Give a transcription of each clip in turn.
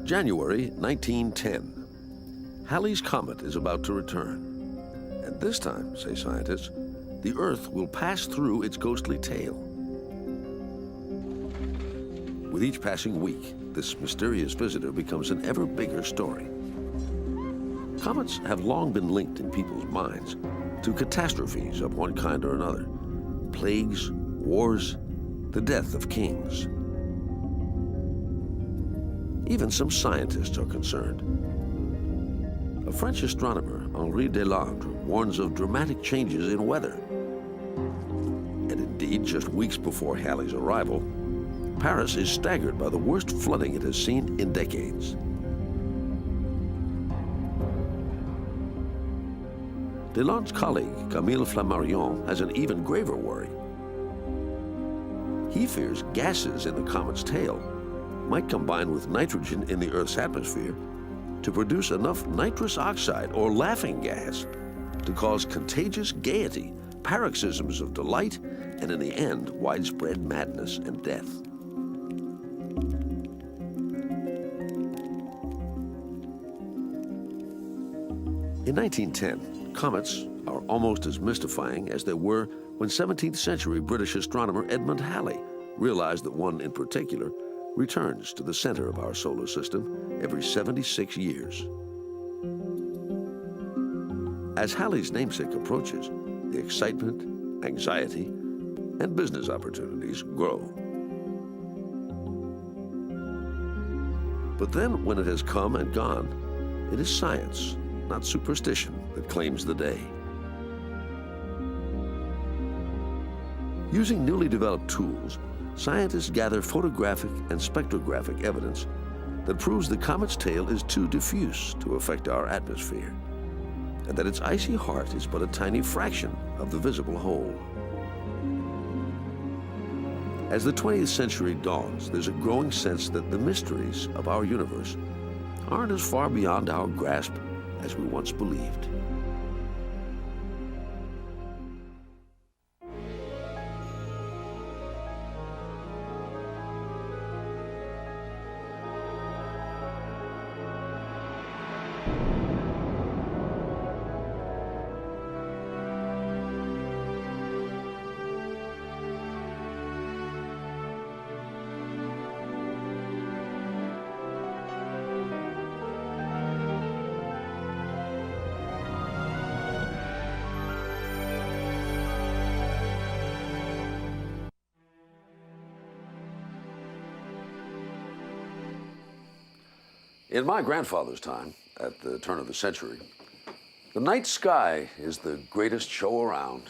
January 1910. Halley's Comet is about to return. And this time, say scientists, the Earth will pass through its ghostly tail. With each passing week, this mysterious visitor becomes an ever bigger story. Comets have long been linked in people's minds to catastrophes of one kind or another. Plagues, wars, the death of kings. Even some scientists are concerned. A French astronomer, Henri Deslandres, warns of dramatic changes in weather. And indeed, just weeks before Halley's arrival, Paris is staggered by the worst flooding it has seen in decades. Deslandres' colleague, Camille Flammarion, has an even graver worry. He fears gases in the comet's tail might combine with nitrogen in the Earth's atmosphere to produce enough nitrous oxide, or laughing gas, to cause contagious gaiety, paroxysms of delight, and in the end, widespread madness and death. In 1910, comets are almost as mystifying as they were when 17th century British astronomer Edmund Halley realized that one in particular returns to the center of our solar system every 76 years. As Halley's namesake approaches, the excitement, anxiety, and business opportunities grow. But then, when it has come and gone, it is science, not superstition, that claims the day. Using newly developed tools, scientists gather photographic and spectrographic evidence that proves the comet's tail is too diffuse to affect our atmosphere, and that its icy heart is but a tiny fraction of the visible whole. As the 20th century dawns, there's a growing sense that the mysteries of our universe aren't as far beyond our grasp as we once believed. In my grandfather's time, at the turn of the century, the night sky is the greatest show around.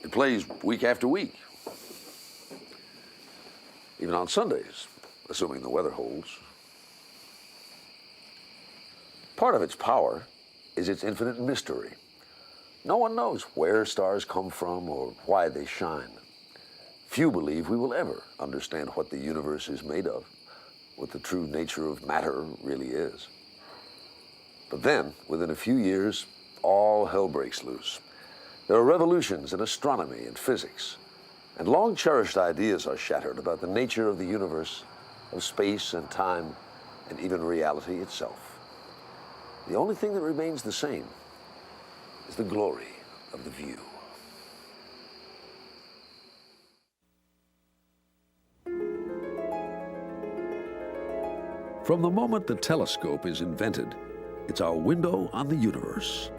It plays week after week, even on Sundays, assuming the weather holds. Part of its power is its infinite mystery. No one knows where stars come from or why they shine. Few believe we will ever understand what the universe is made of, what the true nature of matter really is. But then, within a few years, all hell breaks loose. There are revolutions in astronomy and physics, and long-cherished ideas are shattered about the nature of the universe, of space and time, and even reality itself. The only thing that remains the same is the glory of the view. From the moment the telescope is invented, it's our window on the universe.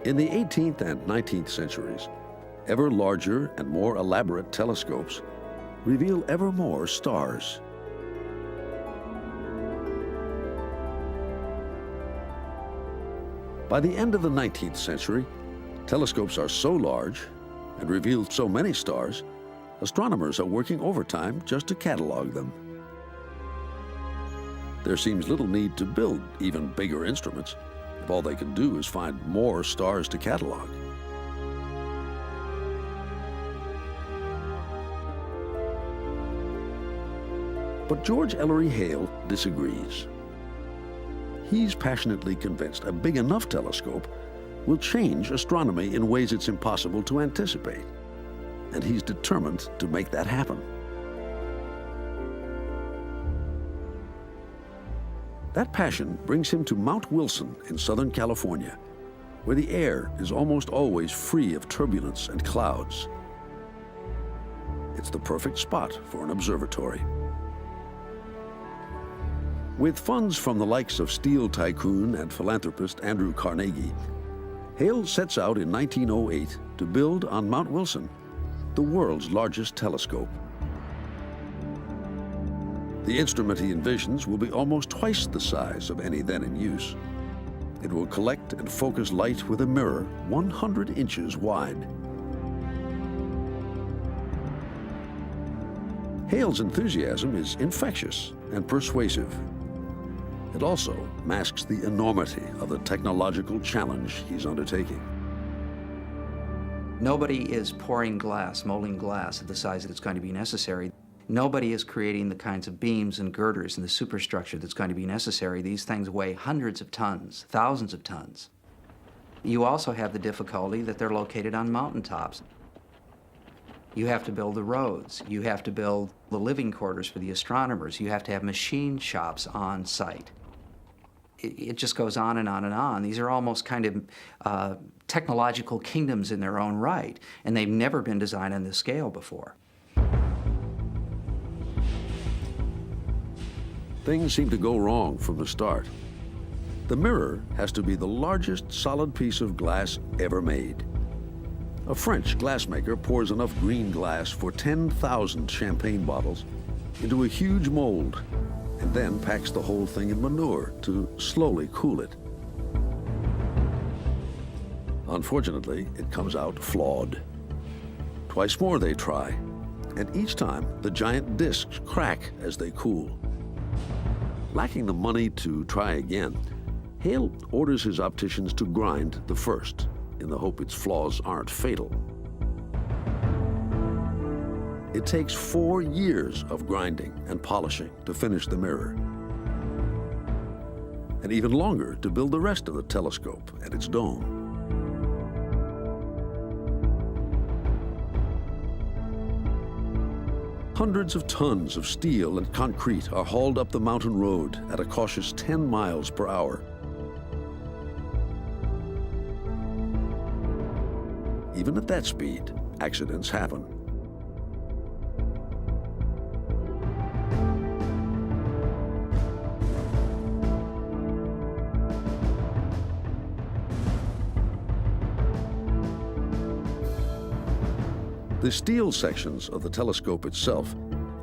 In the 18th and 19th centuries, ever larger and more elaborate telescopes reveal ever more stars. By the end of the 19th century, telescopes are so large and reveal so many stars, astronomers are working overtime just to catalog them. There seems little need to build even bigger instruments if all they can do is find more stars to catalog. But George Ellery Hale disagrees. He's passionately convinced a big enough telescope will change astronomy in ways it's impossible to anticipate. And he's determined to make that happen. That passion brings him to Mount Wilson in Southern California, where the air is almost always free of turbulence and clouds. It's the perfect spot for an observatory. With funds from the likes of steel tycoon and philanthropist Andrew Carnegie, Hale sets out in 1908 to build on Mount Wilson the world's largest telescope. The instrument he envisions will be almost twice the size of any then in use. It will collect and focus light with a mirror 100 inches wide. Hale's enthusiasm is infectious and persuasive. It also masks the enormity of the technological challenge he's undertaking. Nobody is pouring glass, molding glass at the size that it's going to be necessary. Nobody is creating the kinds of beams and girders and the superstructure that's going to be necessary. These things weigh hundreds of tons, thousands of tons. You also have the difficulty that they're located on mountaintops. You have to build the roads. You have to build the living quarters for the astronomers. You have to have machine shops on site. It just goes on and on and on. These are almost kind of technological kingdoms in their own right, and they've never been designed on this scale before. Things seem to go wrong from the start. The mirror has to be the largest solid piece of glass ever made. A French glassmaker pours enough green glass for 10,000 champagne bottles into a huge mold and then packs the whole thing in manure to slowly cool it. Unfortunately, it comes out flawed. Twice more they try, and each time the giant discs crack as they cool. Lacking the money to try again, Hale orders his opticians to grind the first, in the hope its flaws aren't fatal. It takes 4 years of grinding and polishing to finish the mirror, and even longer to build the rest of the telescope and its dome. Hundreds of tons of steel and concrete are hauled up the mountain road at a cautious 10 miles per hour. Even at that speed, accidents happen. The steel sections of the telescope itself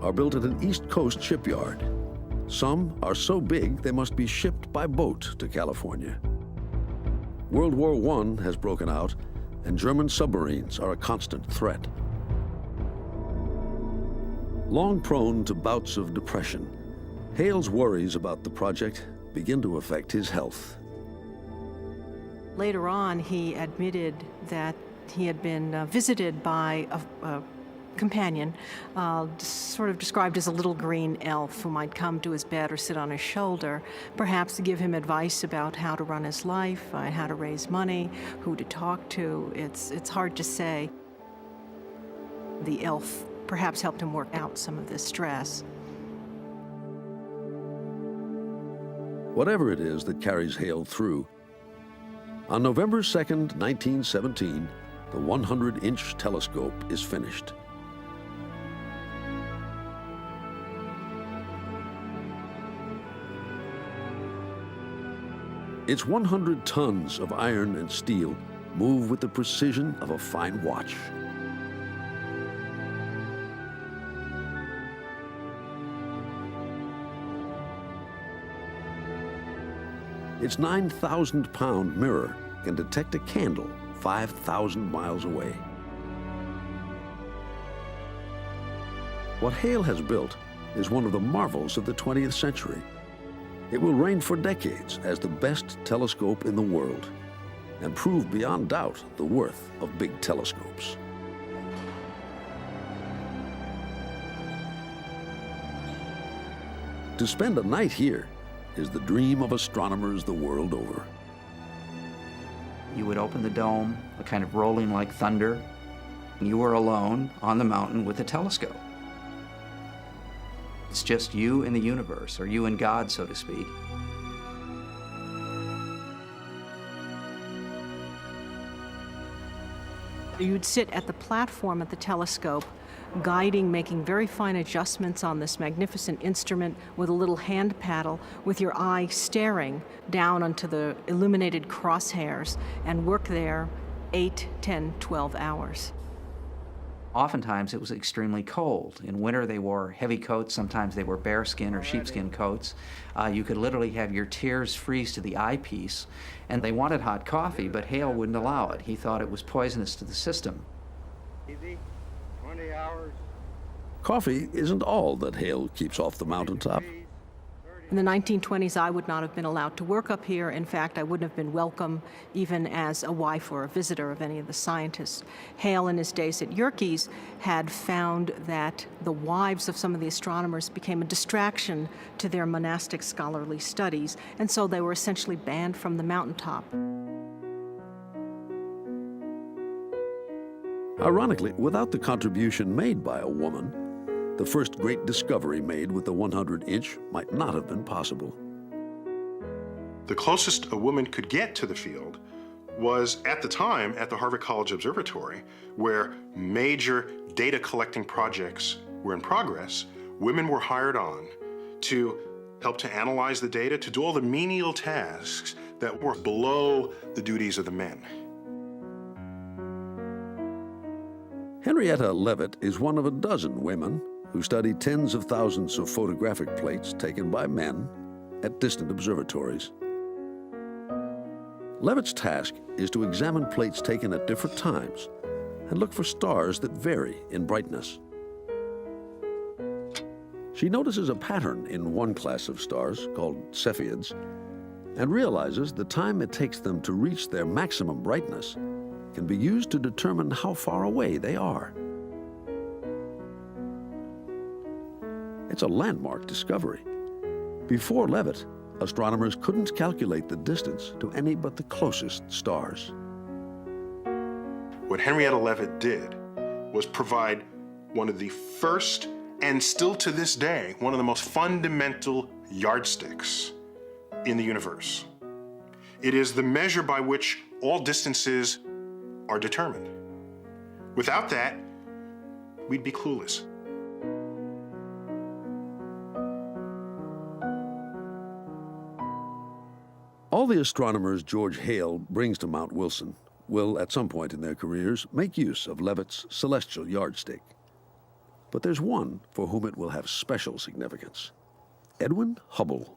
are built at an East Coast shipyard. Some are so big they must be shipped by boat to California. World War I has broken out, and German submarines are a constant threat. Long prone to bouts of depression, Hale's worries about the project begin to affect his health. Later on, he admitted that he had been visited by a companion, sort of described as a little green elf who might come to his bed or sit on his shoulder, perhaps to give him advice about how to run his life, how to raise money, who to talk to. It's hard to say. The elf perhaps helped him work out some of this stress. Whatever it is that carries Hale through, on November 2nd, 1917, the 100-inch telescope is finished. Its 100 tons of iron and steel move with the precision of a fine watch. Its 9,000-pound mirror can detect a candle 5,000 miles away. What Hale has built is one of the marvels of the 20th century. It will reign for decades as the best telescope in the world and prove beyond doubt the worth of big telescopes. To spend a night here is the dream of astronomers the world over. You would open the dome, a kind of rolling like thunder, and you were alone on the mountain with a telescope. It's just you and the universe, or you and God, so to speak. You'd sit at the platform at the telescope, guiding, making very fine adjustments on this magnificent instrument with a little hand paddle, with your eye staring down onto the illuminated crosshairs, and work there 8, 10, 12 hours. Oftentimes it was extremely cold. In winter they wore heavy coats, sometimes they wore bearskin or sheepskin coats. You could literally have your tears freeze to the eyepiece, and they wanted hot coffee, but Hale wouldn't allow it. He thought it was poisonous to the system. Easy, 20 hours. Coffee isn't all that Hale keeps off the mountaintop. In the 1920s, I would not have been allowed to work up here. In fact, I wouldn't have been welcome even as a wife or a visitor of any of the scientists. Hale, in his days at Yerkes, had found that the wives of some of the astronomers became a distraction to their monastic scholarly studies, and so they were essentially banned from the mountaintop. Ironically, without the contribution made by a woman, the first great discovery made with the 100-inch might not have been possible. The closest a woman could get to the field was, at the time, at the Harvard College Observatory, where major data collecting projects were in progress. Women were hired on to help to analyze the data, to do all the menial tasks that were below the duties of the men. Henrietta Leavitt is one of a dozen women who studied tens of thousands of photographic plates taken by men at distant observatories. Leavitt's task is to examine plates taken at different times and look for stars that vary in brightness. She notices a pattern in one class of stars, called Cepheids, and realizes the time it takes them to reach their maximum brightness can be used to determine how far away they are. It's a landmark discovery. Before Leavitt, astronomers couldn't calculate the distance to any but the closest stars. What Henrietta Leavitt did was provide one of the first, and still to this day, one of the most fundamental yardsticks in the universe. It is the measure by which all distances are determined. Without that, we'd be clueless. All the astronomers George Hale brings to Mount Wilson will, at some point in their careers, make use of Leavitt's celestial yardstick. But there's one for whom it will have special significance: Edwin Hubble.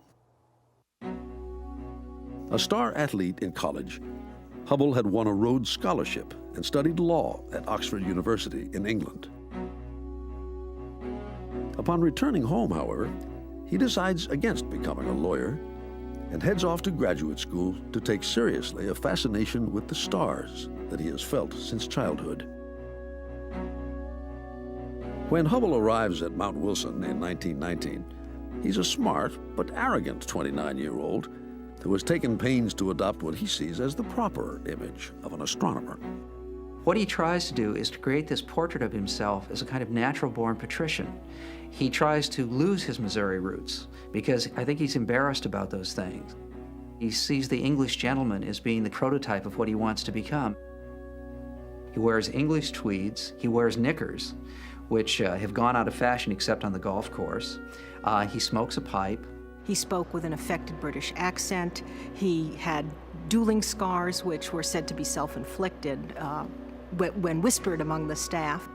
A star athlete in college, Hubble had won a Rhodes Scholarship and studied law at Oxford University in England. Upon returning home, however, he decides against becoming a lawyer and heads off to graduate school to take seriously a fascination with the stars that he has felt since childhood. When Hubble arrives at Mount Wilson in 1919, he's a smart but arrogant 29-year-old who has taken pains to adopt what he sees as the proper image of an astronomer. What he tries to do is to create this portrait of himself as a kind of natural-born patrician. He tries to lose his Missouri roots because I think he's embarrassed about those things. He sees the English gentleman as being the prototype of what he wants to become. He wears English tweeds, he wears knickers, which have gone out of fashion except on the golf course. He smokes a pipe. He spoke with an affected British accent. He had dueling scars, which were said to be self-inflicted when whispered among the staff.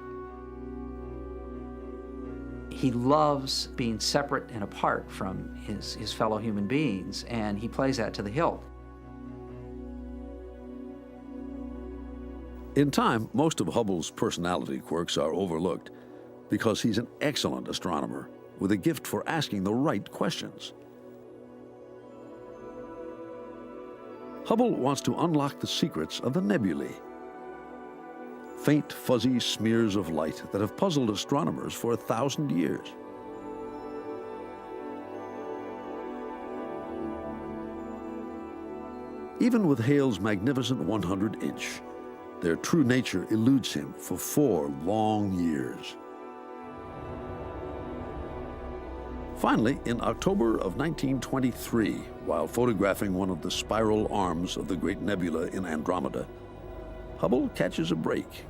He loves being separate and apart from his fellow human beings, and he plays that to the hilt. In time, most of Hubble's personality quirks are overlooked because he's an excellent astronomer with a gift for asking the right questions. Hubble wants to unlock the secrets of the nebulae, faint, fuzzy smears of light that have puzzled astronomers for 1,000 years. Even with Hale's magnificent 100-inch, their true nature eludes him for 4 long years. Finally, in October of 1923, while photographing one of the spiral arms of the Great Nebula in Andromeda, Hubble catches a break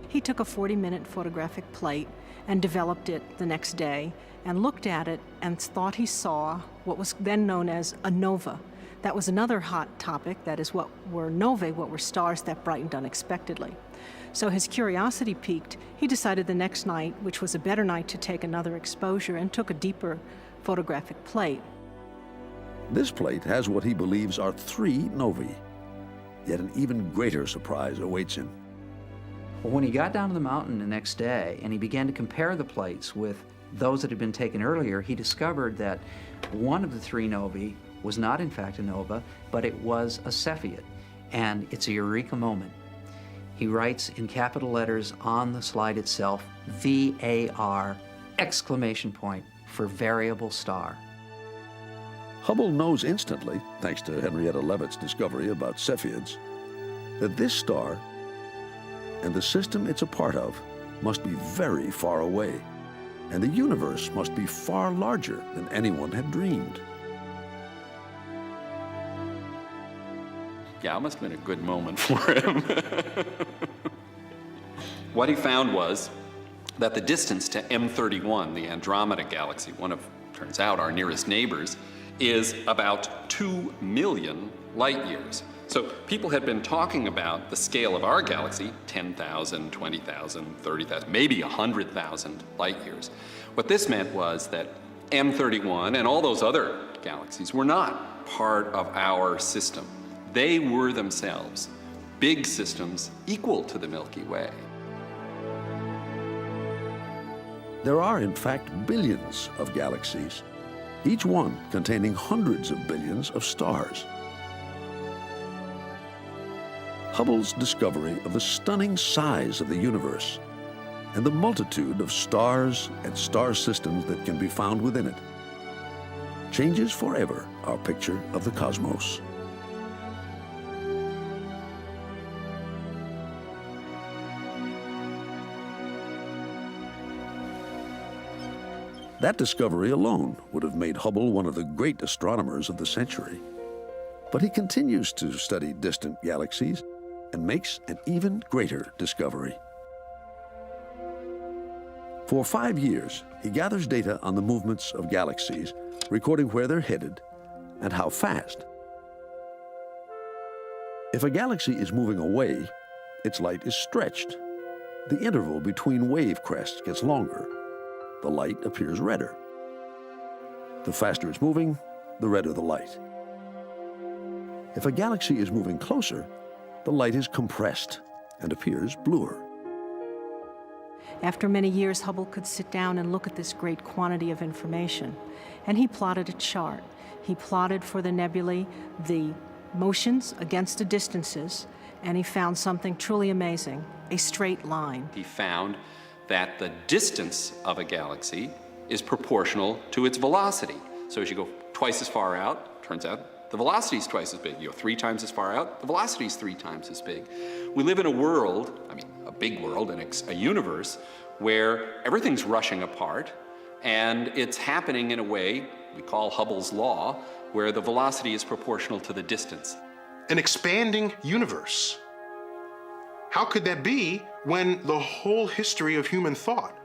He took a 40-minute photographic plate and developed it the next day and looked at it and thought he saw what was then known as a nova. That was another hot topic. That is, what were novae, what were stars that brightened unexpectedly. So his curiosity piqued. He decided the next night, which was a better night to take another exposure, and took a deeper photographic plate. This plate has what he believes are 3 novae. Yet an even greater surprise awaits him. Well, when he got down to the mountain the next day and he began to compare the plates with those that had been taken earlier, he discovered that one of the 3 novae was not in fact a nova, but it was a Cepheid. And it's a eureka moment. He writes in capital letters on the slide itself, VAR, exclamation point, for variable star. Hubble knows instantly, thanks to Henrietta Leavitt's discovery about Cepheids, that this star and the system it's a part of must be very far away, and the universe must be far larger than anyone had dreamed. Yeah, it must have been a good moment for him. What he found was that the distance to M31, the Andromeda galaxy, one of, turns out, our nearest neighbors, is about 2 million light years. So people had been talking about the scale of our galaxy, 10,000, 20,000, 30,000, maybe 100,000 light years. What this meant was that M31 and all those other galaxies were not part of our system. They were themselves big systems equal to the Milky Way. There are, in fact, billions of galaxies, each one containing hundreds of billions of stars. Hubble's discovery of the stunning size of the universe and the multitude of stars and star systems that can be found within it changes forever our picture of the cosmos. That discovery alone would have made Hubble one of the great astronomers of the century. But he continues to study distant galaxies and makes an even greater discovery. For 5 years, he gathers data on the movements of galaxies, recording where they're headed and how fast. If a galaxy is moving away, its light is stretched. The interval between wave crests gets longer. The light appears redder. The faster it's moving, the redder the light. If a galaxy is moving closer, the light is compressed and appears bluer. After many years, Hubble could sit down and look at this great quantity of information, and he plotted a chart. He plotted for the nebulae the motions against the distances, and he found something truly amazing, a straight line. He found that the distance of a galaxy is proportional to its velocity. So as you go twice as far out, turns out the velocity is twice as big. You go 3 times as far out, the velocity is 3 times as big. We live in a world, I mean, a big world, and a universe where everything's rushing apart, and it's happening in a way we call Hubble's law, where the velocity is proportional to the distance. An expanding universe. How could that be when the whole history of human thought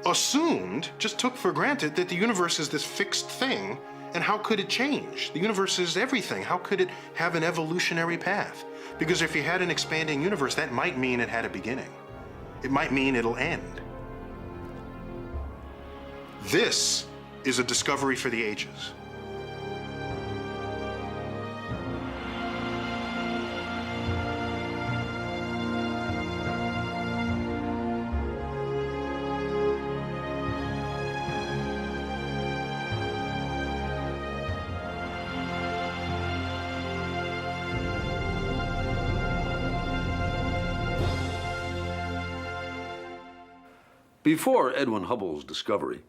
assumed, just took for granted, that the universe is this fixed thing, and how could it change? The universe is everything. How could it have an evolutionary path? Because if you had an expanding universe, that might mean it had a beginning. It might mean it'll end. This is a discovery for the ages. Before Edwin Hubble's discovery,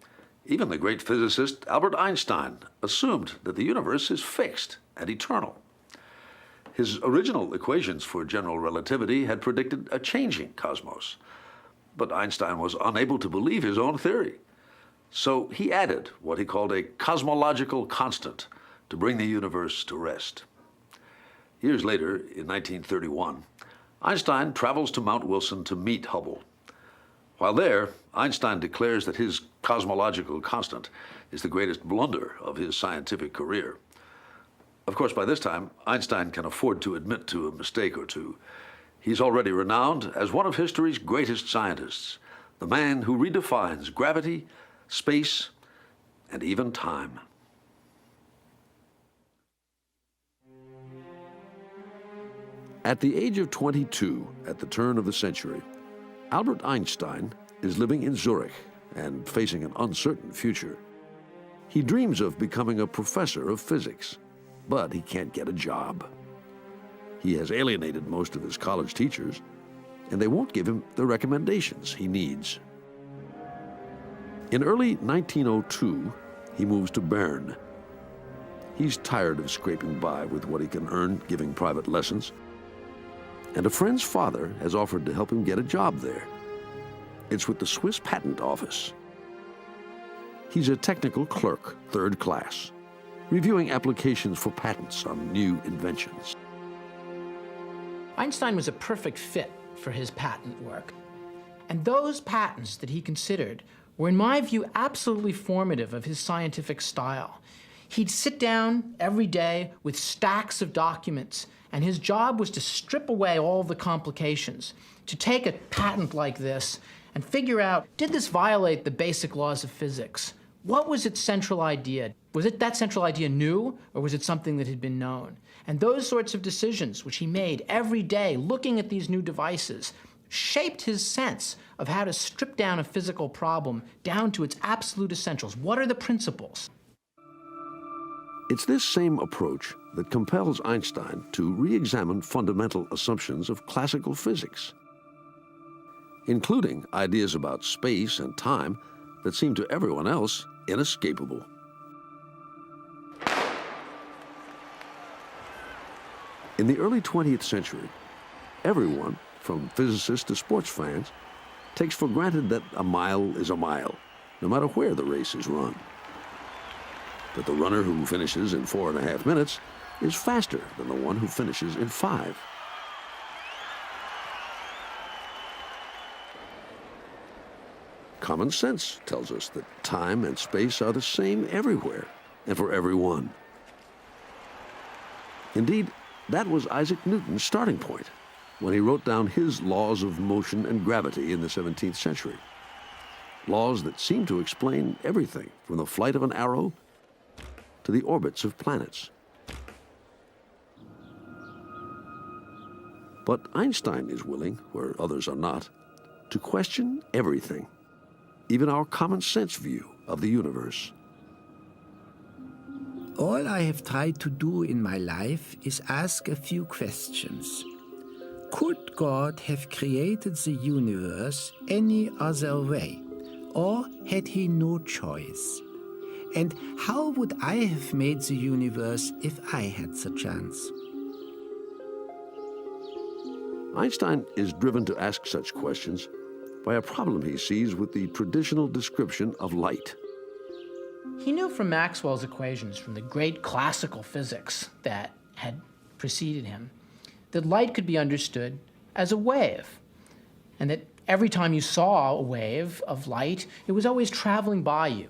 even the great physicist Albert Einstein assumed that the universe is fixed and eternal. His original equations for general relativity had predicted a changing cosmos, but Einstein was unable to believe his own theory. So he added what he called a cosmological constant to bring the universe to rest. Years later, in 1931, Einstein travels to Mount Wilson to meet Hubble. While there, Einstein declares that his cosmological constant is the greatest blunder of his scientific career. Of course, by this time, Einstein can afford to admit to a mistake or two. He's already renowned as one of history's greatest scientists, the man who redefines gravity, space, and even time. At the age of 22, at the turn of the century, Albert Einstein is living in Zurich and facing an uncertain future. He dreams of becoming a professor of physics, but he can't get a job. He has alienated most of his college teachers, and they won't give him the recommendations he needs. In early 1902, he moves to Bern. He's tired of scraping by with what he can earn giving private lessons, and a friend's father has offered to help him get a job there. It's with the Swiss Patent Office. He's a technical clerk, third class, reviewing applications for patents on new inventions. Einstein was a perfect fit for his patent work. And those patents that he considered were, in my view, absolutely formative of his scientific style. He'd sit down every day with stacks of documents, and his job was to strip away all the complications, to take a patent like this and figure out, did this violate the basic laws of physics? What was its central idea? Was it that central idea new, or was it something that had been known? And those sorts of decisions, which he made every day looking at these new devices, shaped his sense of how to strip down a physical problem down to its absolute essentials. What are the principles? It's this same approach that compels Einstein to re-examine fundamental assumptions of classical physics, including ideas about space and time that seem to everyone else inescapable. In the early 20th century, everyone, from physicists to sports fans, takes for granted that a mile is a mile, no matter where the race is run. That the runner who finishes in 4.5 minutes is faster than the one who finishes in 5. Common sense tells us that time and space are the same everywhere and for everyone. Indeed, that was Isaac Newton's starting point when he wrote down his laws of motion and gravity in the 17th century. Laws that seem to explain everything from the flight of an arrow to the orbits of planets. But Einstein is willing, where others are not, to question everything, even our common sense view of the universe. All I have tried to do in my life is ask a few questions. Could God have created the universe any other way, or had he no choice? And how would I have made the universe if I had the chance? Einstein is driven to ask such questions by a problem he sees with the traditional description of light. He knew from Maxwell's equations, from the great classical physics that had preceded him, that light could be understood as a wave, and that every time you saw a wave of light, it was always traveling by you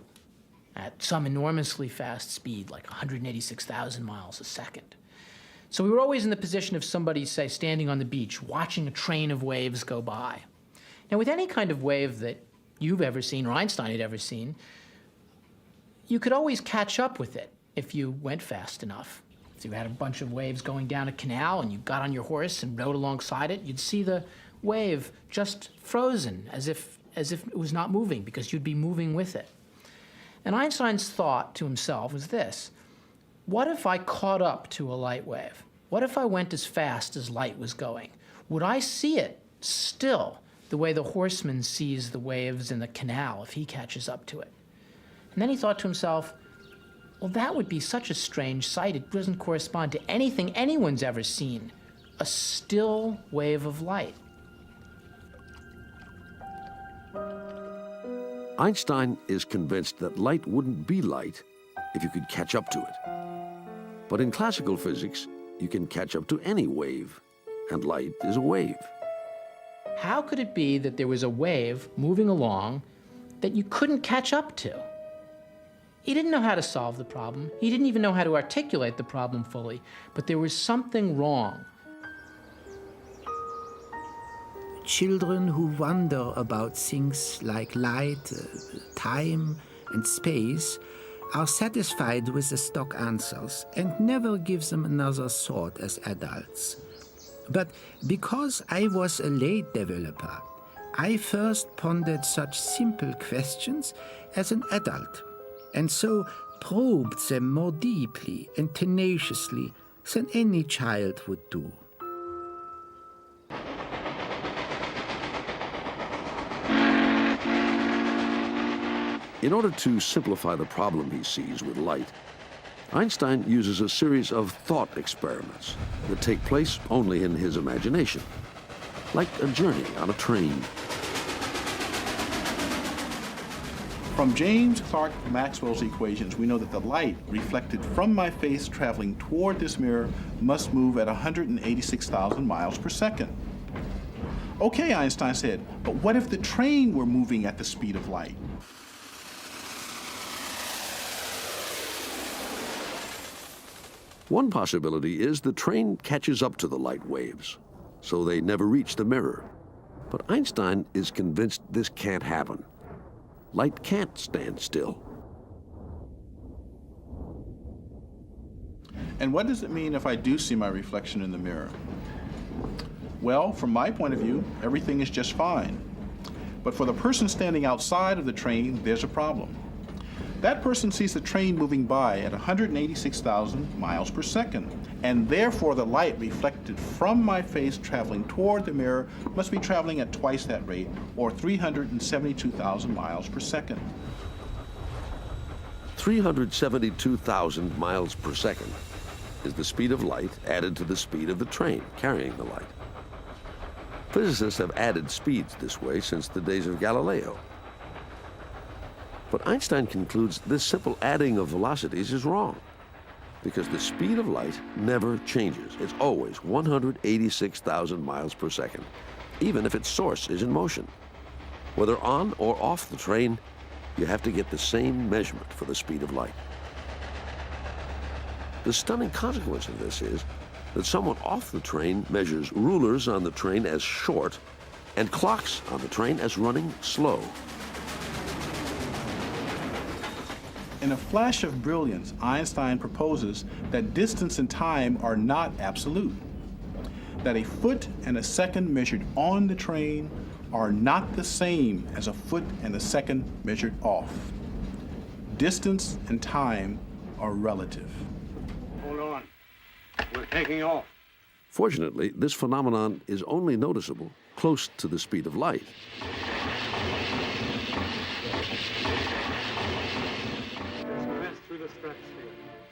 at some enormously fast speed, like 186,000 miles a second. So we were always in the position of somebody, say, standing on the beach, watching a train of waves go by. Now, with any kind of wave that you've ever seen, or Einstein had ever seen, you could always catch up with it if you went fast enough. If you had a bunch of waves going down a canal and you got on your horse and rode alongside it, you'd see the wave just frozen, as if it was not moving, because you'd be moving with it. And Einstein's thought to himself was this: what if I caught up to a light wave? What if I went as fast as light was going? Would I see it still the way the horseman sees the waves in the canal if he catches up to it? And then he thought to himself, well, that would be such a strange sight. It doesn't correspond to anything anyone's ever seen, a still wave of light. Einstein is convinced that light wouldn't be light if you could catch up to it. But in classical physics, you can catch up to any wave, and light is a wave. How could it be that there was a wave moving along that you couldn't catch up to? He didn't know how to solve the problem. He didn't even know how to articulate the problem fully, but there was something wrong. Children who wonder about things like light, time, and space are satisfied with the stock answers and never give them another thought as adults. But because I was a late developer, I first pondered such simple questions as an adult, and so probed them more deeply and tenaciously than any child would do. In order to simplify the problem he sees with light, Einstein uses a series of thought experiments that take place only in his imagination, like a journey on a train. From James Clerk Maxwell's equations, we know that the light reflected from my face traveling toward this mirror must move at 186,000 miles per second. Okay, Einstein said, but what if the train were moving at the speed of light? One possibility is the train catches up to the light waves, so they never reach the mirror. But Einstein is convinced this can't happen. Light can't stand still. And what does it mean if I do see my reflection in the mirror? Well, from my point of view, everything is just fine. But for the person standing outside of the train, there's a problem. That person sees the train moving by at 186,000 miles per second, and therefore the light reflected from my face traveling toward the mirror must be traveling at twice that rate, or 372,000 miles per second. 372,000 miles per second is the speed of light added to the speed of the train carrying the light. Physicists have added speeds this way since the days of Galileo. But Einstein concludes this simple adding of velocities is wrong, because the speed of light never changes. It's always 186,000 miles per second, even if its source is in motion. Whether on or off the train, you have to get the same measurement for the speed of light. The stunning consequence of this is that someone off the train measures rulers on the train as short and clocks on the train as running slow. In a flash of brilliance, Einstein proposes that distance and time are not absolute, that a foot and a second measured on the train are not the same as a foot and a second measured off. Distance and time are relative. Hold on. We're taking off. Fortunately, this phenomenon is only noticeable close to the speed of light.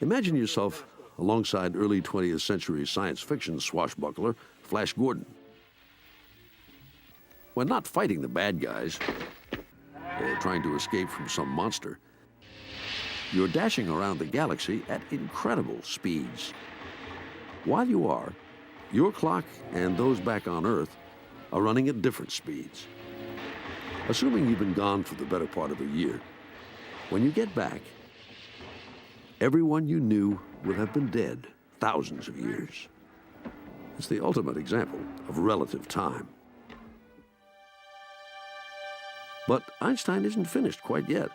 Imagine yourself alongside early 20th century science fiction swashbuckler Flash Gordon. When not fighting the bad guys or trying to escape from some monster, you're dashing around the galaxy at incredible speeds. While you are, your clock and those back on Earth are running at different speeds. Assuming you've been gone for the better part of a year, when you get back, everyone you knew would have been dead thousands of years. It's the ultimate example of relative time. But Einstein isn't finished quite yet.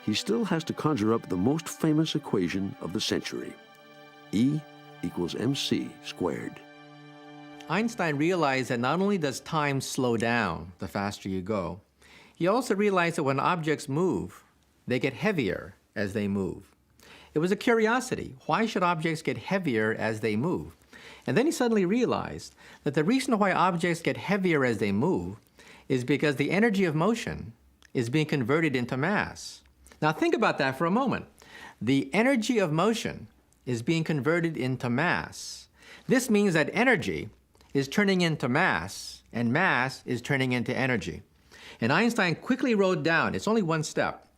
He still has to conjure up the most famous equation of the century, E equals mc squared. Einstein realized that not only does time slow down the faster you go, he also realized that when objects move, they get heavier as they move. It was a curiosity. Why should objects get heavier as they move? And then he suddenly realized that the reason why objects get heavier as they move is because the energy of motion is being converted into mass. Now think about that for a moment. The energy of motion is being converted into mass. This means that energy is turning into mass, and mass is turning into energy. And Einstein quickly wrote down, it's only one step,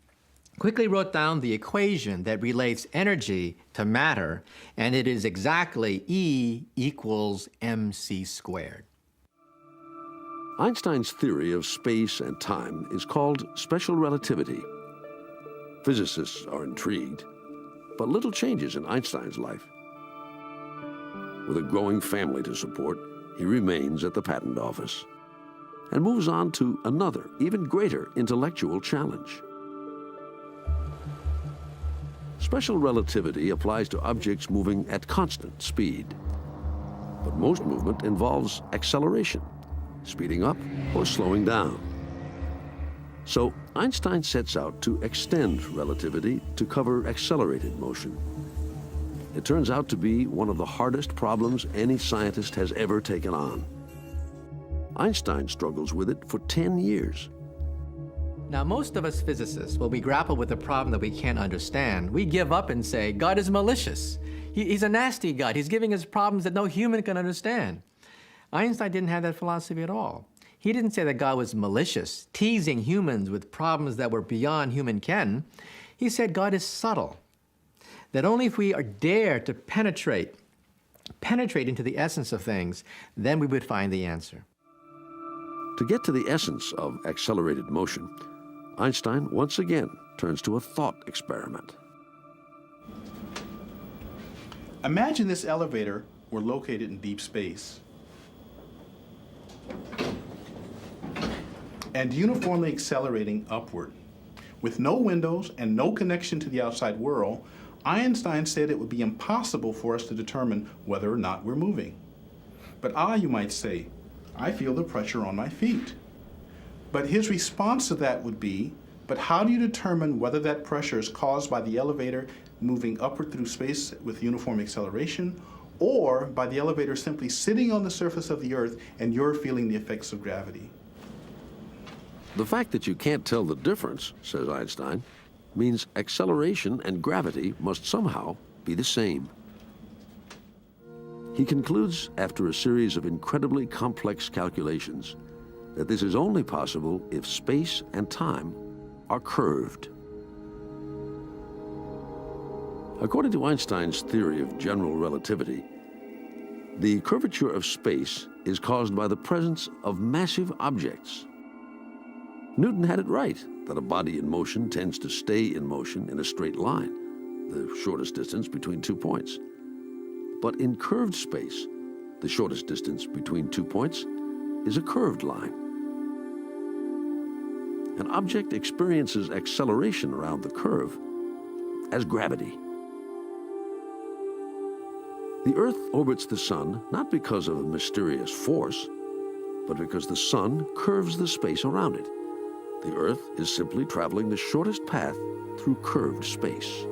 quickly wrote down the equation that relates energy to matter, and it is exactly E equals mc squared. Einstein's theory of space and time is called special relativity. Physicists are intrigued, but little changes in Einstein's life. With a growing family to support, he remains at the patent office and moves on to another, even greater intellectual challenge. Special relativity applies to objects moving at constant speed. But most movement involves acceleration, speeding up or slowing down. So Einstein sets out to extend relativity to cover accelerated motion. It turns out to be one of the hardest problems any scientist has ever taken on. Einstein struggles with it for 10 years. Now, most of us physicists, when we grapple with a problem that we can't understand, we give up and say, God is malicious. He's a nasty God. He's giving us problems that no human can understand. Einstein didn't have that philosophy at all. He didn't say that God was malicious, teasing humans with problems that were beyond human ken. He said God is subtle, that only if we dare to penetrate into the essence of things, then we would find the answer. To get to the essence of accelerated motion, Einstein once again turns to a thought experiment. Imagine this elevator were located in deep space and uniformly accelerating upward. With no windows and no connection to the outside world, Einstein said it would be impossible for us to determine whether or not we're moving. But you might say, I feel the pressure on my feet. But his response to that would be, but how do you determine whether that pressure is caused by the elevator moving upward through space with uniform acceleration, or by the elevator simply sitting on the surface of the Earth and you're feeling the effects of gravity? The fact that you can't tell the difference, says Einstein, means acceleration and gravity must somehow be the same. He concludes, after a series of incredibly complex calculations, that this is only possible if space and time are curved. According to Einstein's theory of general relativity, the curvature of space is caused by the presence of massive objects. Newton had it right that a body in motion tends to stay in motion in a straight line, the shortest distance between 2 points. But in curved space, the shortest distance between 2 points is a curved line. An object experiences acceleration around the curve as gravity. The Earth orbits the Sun not because of a mysterious force, but because the Sun curves the space around it. The Earth is simply traveling the shortest path through curved space.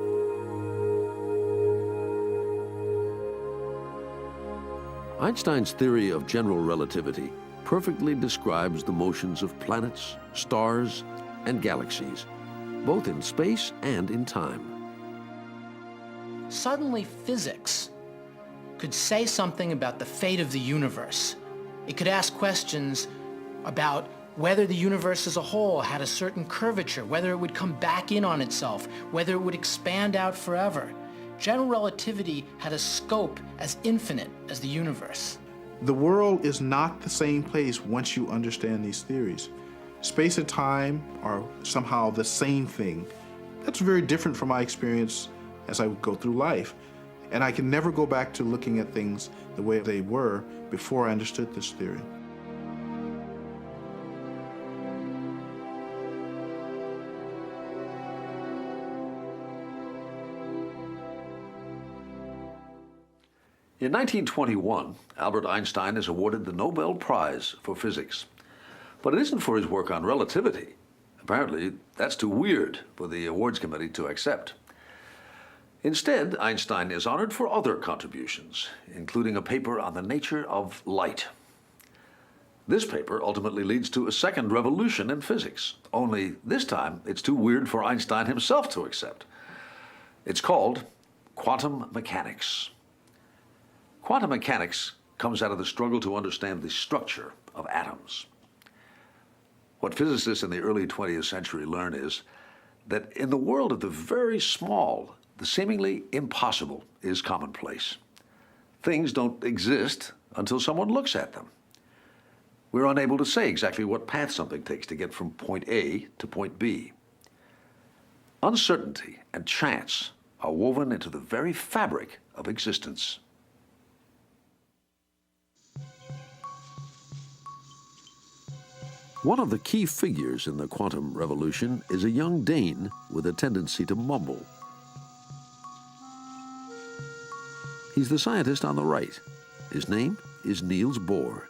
Einstein's theory of general relativity perfectly describes the motions of planets, stars, and galaxies, both in space and in time. Suddenly, physics could say something about the fate of the universe. It could ask questions about whether the universe as a whole had a certain curvature, whether it would come back in on itself, whether it would expand out forever. General relativity had a scope as infinite as the universe. The world is not the same place once you understand these theories. Space and time are somehow the same thing. That's very different from my experience as I go through life. And I can never go back to looking at things the way they were before I understood this theory. In 1921, Albert Einstein is awarded the Nobel Prize for Physics. But it isn't for his work on relativity. Apparently, that's too weird for the awards committee to accept. Instead, Einstein is honored for other contributions, including a paper on the nature of light. This paper ultimately leads to a second revolution in physics, only this time it's too weird for Einstein himself to accept. It's called quantum mechanics. Quantum mechanics comes out of the struggle to understand the structure of atoms. What physicists in the early 20th century learn is that in the world of the very small, the seemingly impossible is commonplace. Things don't exist until someone looks at them. We're unable to say exactly what path something takes to get from point A to point B. Uncertainty and chance are woven into the very fabric of existence. One of the key figures in the quantum revolution is a young Dane with a tendency to mumble. He's the scientist on the right. His name is Niels Bohr.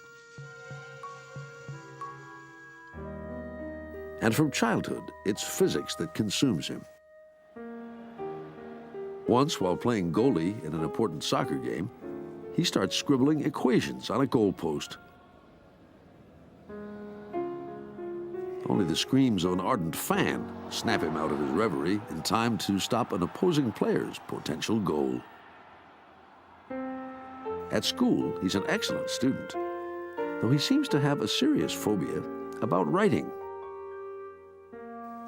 And from childhood, it's physics that consumes him. Once, while playing goalie in an important soccer game, he starts scribbling equations on a goalpost. Only the screams of an ardent fan snap him out of his reverie in time to stop an opposing player's potential goal. At school, he's an excellent student, though he seems to have a serious phobia about writing.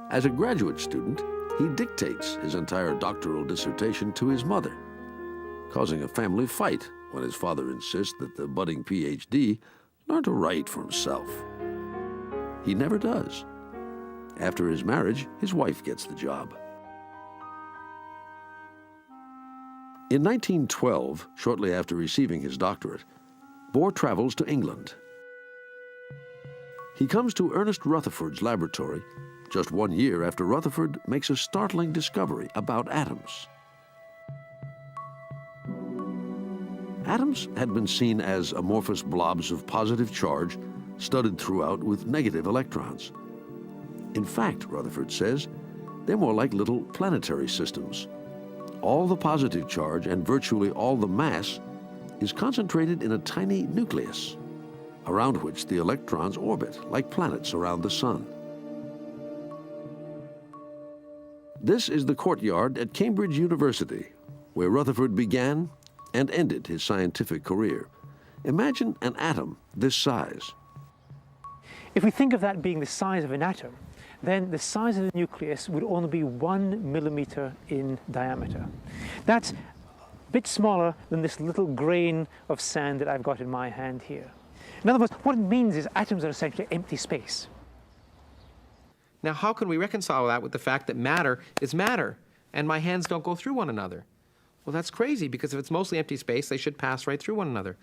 As a graduate student, he dictates his entire doctoral dissertation to his mother, causing a family fight when his father insists that the budding PhD learn to write for himself. He never does. After his marriage, his wife gets the job. In 1912, shortly after receiving his doctorate, Bohr travels to England. He comes to Ernest Rutherford's laboratory just 1 year after Rutherford makes a startling discovery about atoms. Atoms had been seen as amorphous blobs of positive charge studded throughout with negative electrons. In fact, Rutherford says, they're more like little planetary systems. All the positive charge and virtually all the mass is concentrated in a tiny nucleus, around which the electrons orbit like planets around the sun. This is the courtyard at Cambridge University, where Rutherford began and ended his scientific career. Imagine an atom this size. If we think of that being the size of an atom, then the size of the nucleus would only be 1 millimeter in diameter. That's a bit smaller than this little grain of sand that I've got in my hand here. In other words, what it means is atoms are essentially empty space. Now, how can we reconcile that with the fact that matter is matter, and my hands don't go through one another? Well, that's crazy, because if it's mostly empty space, they should pass right through one another.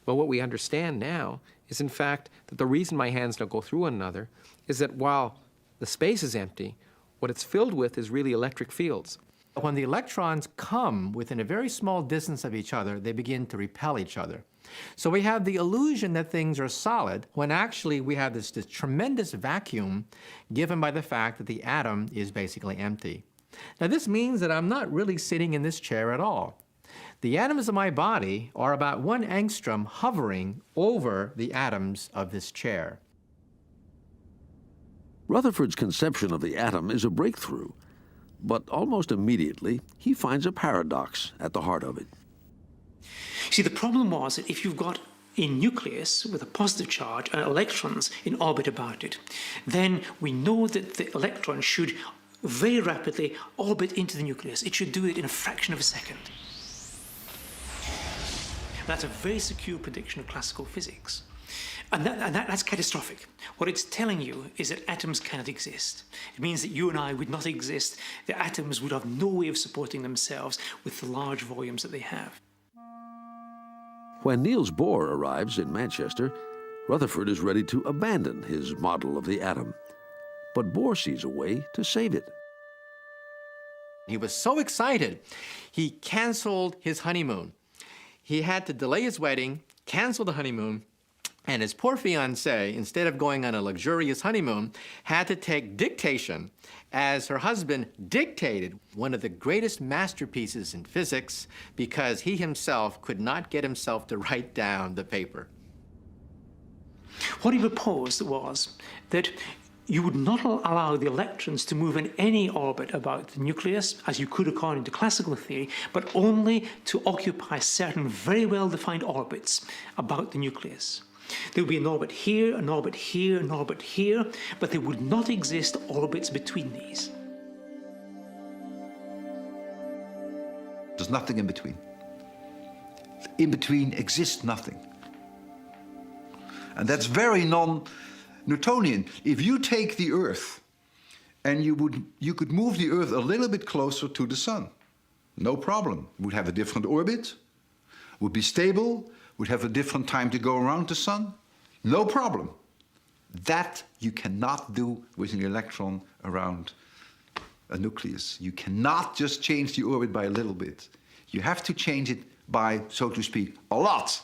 Well, what we understand now is, in fact, that the reason my hands don't go through one another is that while the space is empty, what it's filled with is really electric fields. When the electrons come within a very small distance of each other, they begin to repel each other. So we have the illusion that things are solid, when actually we have this tremendous vacuum given by the fact that the atom is basically empty. Now, this means that I'm not really sitting in this chair at all. The atoms of my body are about 1 angstrom hovering over the atoms of this chair. Rutherford's conception of the atom is a breakthrough, but almost immediately he finds a paradox at the heart of it. See, the problem was that if you've got a nucleus with a positive charge and electrons in orbit about it, then we know that the electron should very rapidly orbit into the nucleus. It should do it in a fraction of a second. That's a very secure prediction of classical physics. And that's catastrophic. What it's telling you is that atoms cannot exist. It means that you and I would not exist. The atoms would have no way of supporting themselves with the large volumes that they have. When Niels Bohr arrives in Manchester, Rutherford is ready to abandon his model of the atom. But Bohr sees a way to save it. He was so excited, he canceled his honeymoon. He had to delay his wedding, cancel the honeymoon, and his poor fiancée, instead of going on a luxurious honeymoon, had to take dictation as her husband dictated one of the greatest masterpieces in physics because he himself could not get himself to write down the paper. What he proposed was that you would not allow the electrons to move in any orbit about the nucleus, as you could according to classical theory, but only to occupy certain very well-defined orbits about the nucleus. There would be an orbit here, an orbit here, an orbit here, but there would not exist orbits between these. There's nothing in between. In between exists nothing. And that's very non-Newtonian. If you take the Earth and you could move the Earth a little bit closer to the sun, no problem. It would have a different orbit, would be stable, would have a different time to go around the sun, no problem. That you cannot do with an electron around a nucleus. You cannot just change the orbit by a little bit. You have to change it by, so to speak, a lot.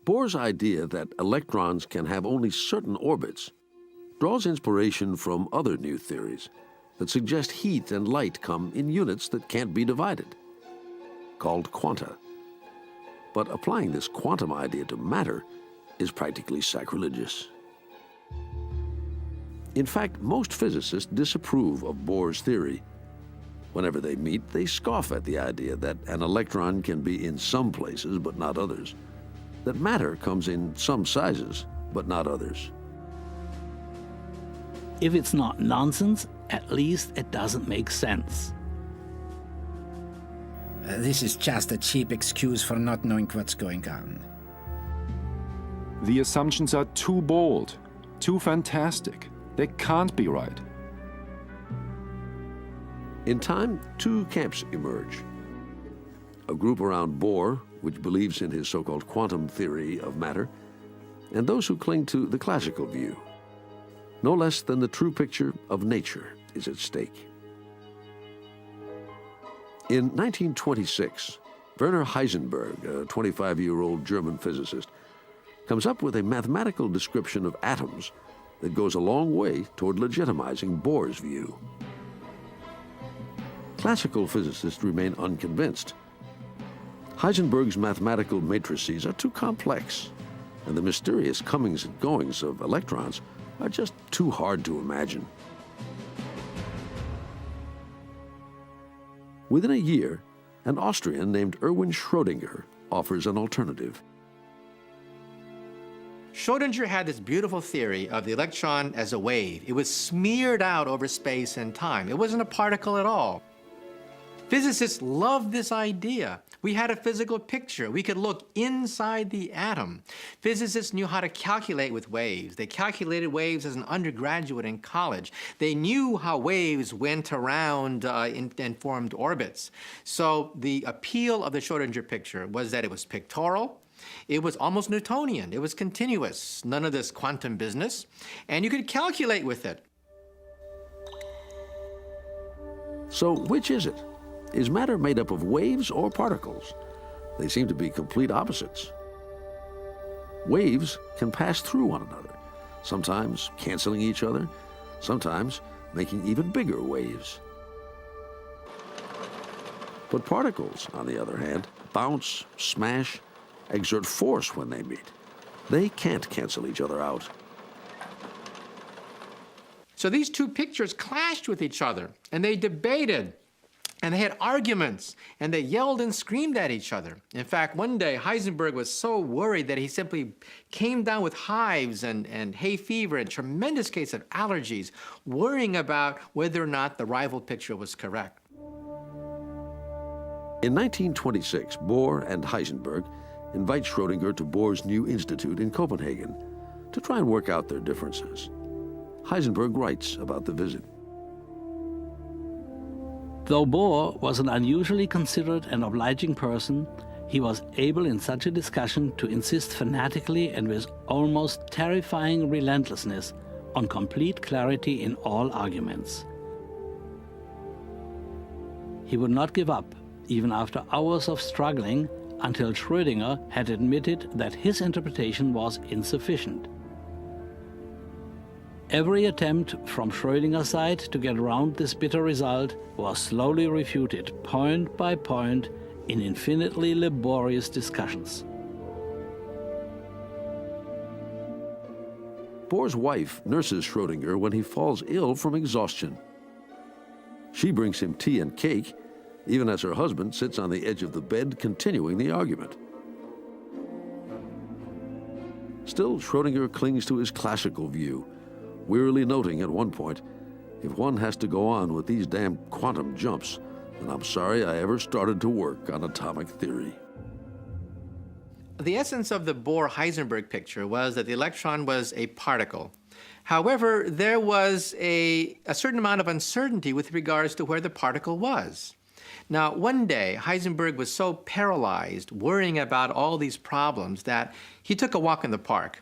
Bohr's idea that electrons can have only certain orbits draws inspiration from other new theories that suggest heat and light come in units that can't be divided, called quanta. But applying this quantum idea to matter is practically sacrilegious. In fact, most physicists disapprove of Bohr's theory. Whenever they meet, they scoff at the idea that an electron can be in some places but not others, that matter comes in some sizes but not others. If it's not nonsense, at least it doesn't make sense. This is just a cheap excuse for not knowing what's going on. The assumptions are too bold, too fantastic. They can't be right. In time, two camps emerge. A group around Bohr, which believes in his so-called quantum theory of matter, and those who cling to the classical view. No less than the true picture of nature is at stake. In 1926, Werner Heisenberg, a 25-year-old German physicist, comes up with a mathematical description of atoms that goes a long way toward legitimizing Bohr's view. Classical physicists remain unconvinced. Heisenberg's mathematical matrices are too complex, and the mysterious comings and goings of electrons are just too hard to imagine. Within a year, an Austrian named Erwin Schrödinger offers an alternative. Schrödinger had this beautiful theory of the electron as a wave. It was smeared out over space and time. It wasn't a particle at all. Physicists loved this idea. We had a physical picture. We could look inside the atom. Physicists knew how to calculate with waves. They calculated waves as an undergraduate in college. They knew how waves went around and formed orbits. So the appeal of the Schrödinger picture was that it was pictorial. It was almost Newtonian. It was continuous. None of this quantum business. And you could calculate with it. So which is it? Is matter made up of waves or particles? They seem to be complete opposites. Waves can pass through one another, sometimes canceling each other, sometimes making even bigger waves. But particles, on the other hand, bounce, smash, exert force when they meet. They can't cancel each other out. So these two pictures clashed with each other, and they debated. And they had arguments, and they yelled and screamed at each other. In fact, one day, Heisenberg was so worried that he simply came down with hives and hay fever and tremendous case of allergies, worrying about whether or not the rival picture was correct. In 1926, Bohr and Heisenberg invite Schrödinger to Bohr's new institute in Copenhagen to try and work out their differences. Heisenberg writes about the visit. Though Bohr was an unusually considerate and obliging person, he was able in such a discussion to insist fanatically and with almost terrifying relentlessness on complete clarity in all arguments. He would not give up, even after hours of struggling, until Schrödinger had admitted that his interpretation was insufficient. Every attempt from Schrödinger's side to get around this bitter result was slowly refuted, point by point, in infinitely laborious discussions. Bohr's wife nurses Schrödinger when he falls ill from exhaustion. She brings him tea and cake, even as her husband sits on the edge of the bed continuing the argument. Still, Schrödinger clings to his classical view, wearily noting at one point, if one has to go on with these damn quantum jumps, and I'm sorry I ever started to work on atomic theory. The essence of the Bohr-Heisenberg picture was that the electron was a particle. However, there was a certain amount of uncertainty with regards to where the particle was. Now, one day, Heisenberg was so paralyzed, worrying about all these problems, that he took a walk in the park.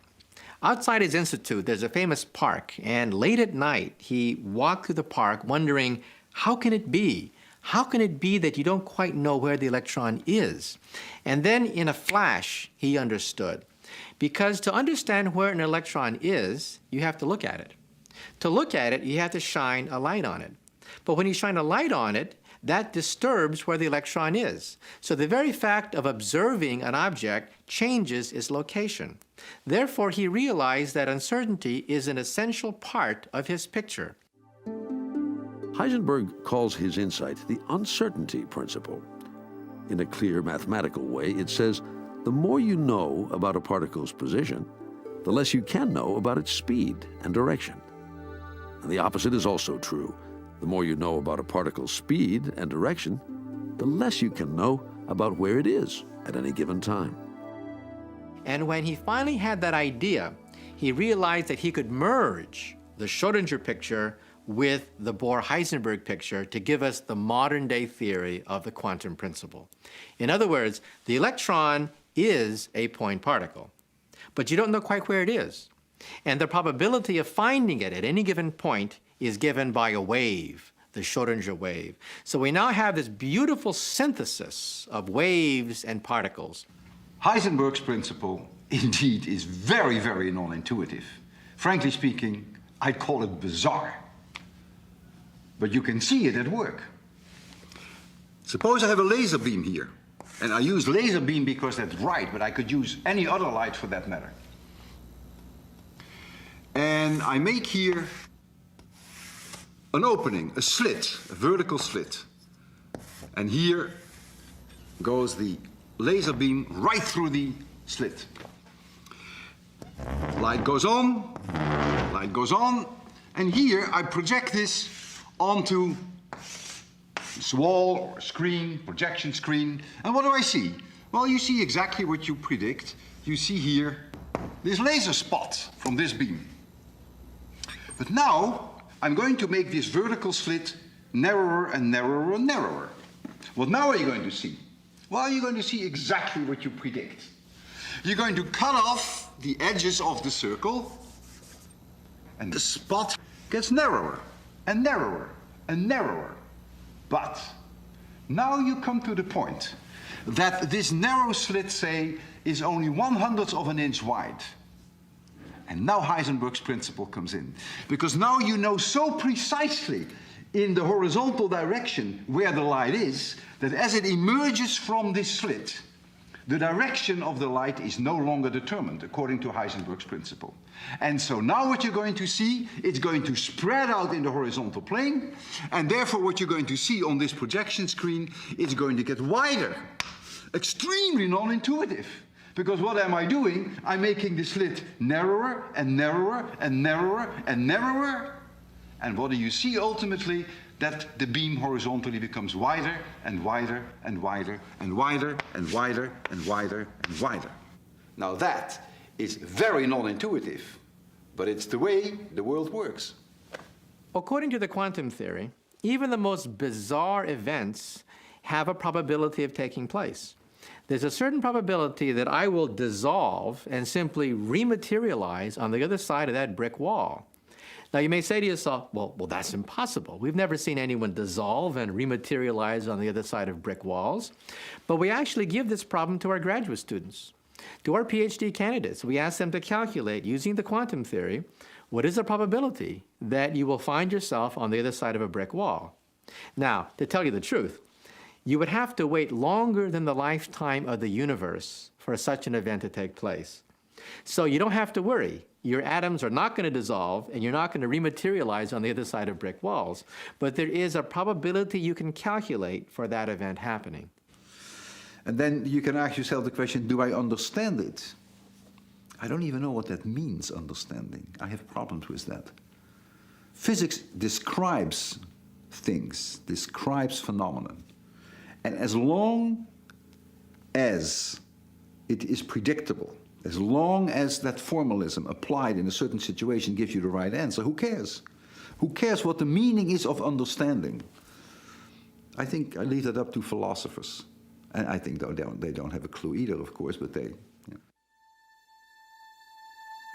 Outside his institute, there's a famous park, and late at night, he walked through the park wondering, how can it be? How can it be that you don't quite know where the electron is? And then, in a flash, he understood. Because to understand where an electron is, you have to look at it. To look at it, you have to shine a light on it. But when you shine a light on it, that disturbs where the electron is. So the very fact of observing an object changes its location. Therefore, he realized that uncertainty is an essential part of his picture. Heisenberg calls his insight the uncertainty principle. In a clear mathematical way, it says, the more you know about a particle's position, the less you can know about its speed and direction. And the opposite is also true. The more you know about a particle's speed and direction, the less you can know about where it is at any given time. And when he finally had that idea, he realized that he could merge the Schrödinger picture with the Bohr-Heisenberg picture to give us the modern-day theory of the quantum principle. In other words, the electron is a point particle, but you don't know quite where it is. And the probability of finding it at any given point is given by a wave, the Schrödinger wave. So we now have this beautiful synthesis of waves and particles. Heisenberg's principle indeed is very, very non-intuitive. Frankly speaking, I'd call it bizarre. But you can see it at work. Suppose I have a laser beam here. And I use laser beam because that's right, but I could use any other light for that matter. And I make here an opening, a slit, a vertical slit. And here goes the laser beam right through the slit. Light goes on, and here I project this onto this wall or screen, projection screen. And what do I see? Well, you see exactly what you predict. You see here this laser spot from this beam. But now I'm going to make this vertical slit narrower and narrower and narrower. What now are you going to see? Well, you're going to see exactly what you predict. You're going to cut off the edges of the circle, and the spot gets narrower and narrower and narrower. But now you come to the point that this narrow slit, say, is only 1/100th of an inch wide. And now Heisenberg's principle comes in. Because now you know so precisely in the horizontal direction where the light is, that as it emerges from this slit, the direction of the light is no longer determined according to Heisenberg's principle. And so now what you're going to see, it's going to spread out in the horizontal plane, and therefore what you're going to see on this projection screen is going to get wider. Extremely non-intuitive. Because what am I doing? I'm making the slit narrower and narrower and narrower and narrower. And what do you see ultimately? That the beam horizontally becomes wider and wider and wider and wider and wider and wider and wider. Now that is very non-intuitive, but it's the way the world works. According to the quantum theory, even the most bizarre events have a probability of taking place. There's a certain probability that I will dissolve and simply rematerialize on the other side of that brick wall. Now, you may say to yourself, well, that's impossible. We've never seen anyone dissolve and rematerialize on the other side of brick walls. But we actually give this problem to our graduate students. To our PhD candidates, we ask them to calculate, using the quantum theory, what is the probability that you will find yourself on the other side of a brick wall? Now, to tell you the truth, you would have to wait longer than the lifetime of the universe for such an event to take place. So you don't have to worry. Your atoms are not going to dissolve, and you're not going to rematerialize on the other side of brick walls. But there is a probability you can calculate for that event happening. And then you can ask yourself the question, do I understand it? I don't even know what that means, understanding. I have problems with that. Physics describes things, describes phenomena. And as long as it is predictable, as long as that formalism applied in a certain situation gives you the right answer, who cares? Who cares what the meaning is of understanding? I think I leave that up to philosophers. And I think they don't have a clue either, of course, but they... Yeah.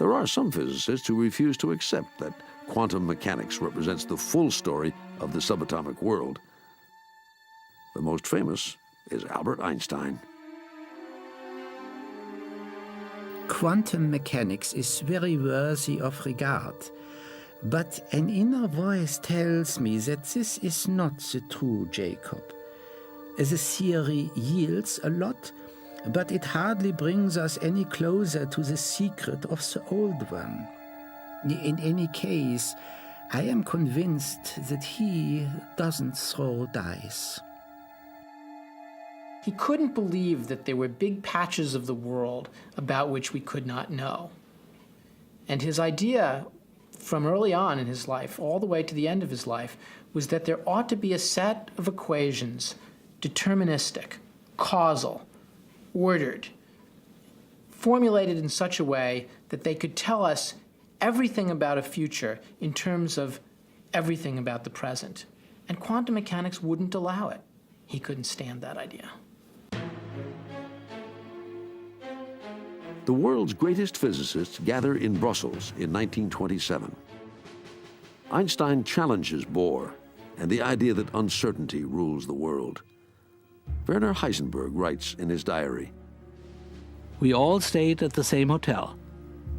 There are some physicists who refuse to accept that quantum mechanics represents the full story of the subatomic world. The most famous is Albert Einstein. Quantum mechanics is very worthy of regard, but an inner voice tells me that this is not the true Jacob. The theory yields a lot, but it hardly brings us any closer to the secret of the old one. In any case, I am convinced that he doesn't throw dice. He couldn't believe that there were big patches of the world about which we could not know. And his idea, from early on in his life, all the way to the end of his life, was that there ought to be a set of equations, deterministic, causal, ordered, formulated in such a way that they could tell us everything about a future in terms of everything about the present. And quantum mechanics wouldn't allow it. He couldn't stand that idea. The world's greatest physicists gather in Brussels in 1927. Einstein challenges Bohr and the idea that uncertainty rules the world. Werner Heisenberg writes in his diary, "We all stayed at the same hotel.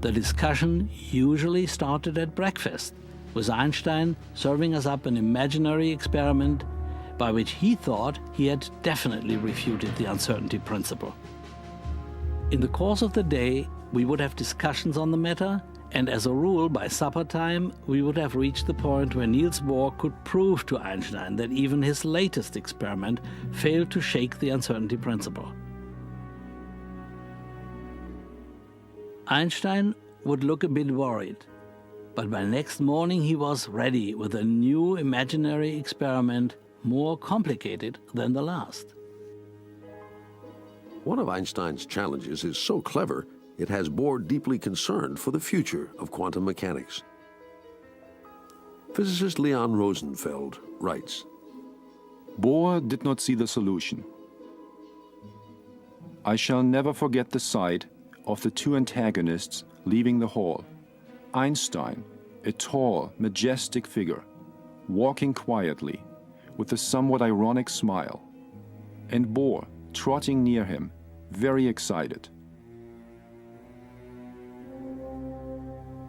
The discussion usually started at breakfast, with Einstein serving us up an imaginary experiment by which he thought he had definitely refuted the uncertainty principle. In the course of the day, we would have discussions on the matter, and as a rule, by supper time, we would have reached the point where Niels Bohr could prove to Einstein that even his latest experiment failed to shake the uncertainty principle. Einstein would look a bit worried, but by next morning he was ready with a new imaginary experiment more complicated than the last." One of Einstein's challenges is so clever, it has Bohr deeply concerned for the future of quantum mechanics. Physicist Leon Rosenfeld writes, Bohr did not see the solution. I shall never forget the sight of the two antagonists leaving the hall. Einstein, a tall, majestic figure, walking quietly, with a somewhat ironic smile, and Bohr trotting near him, very excited.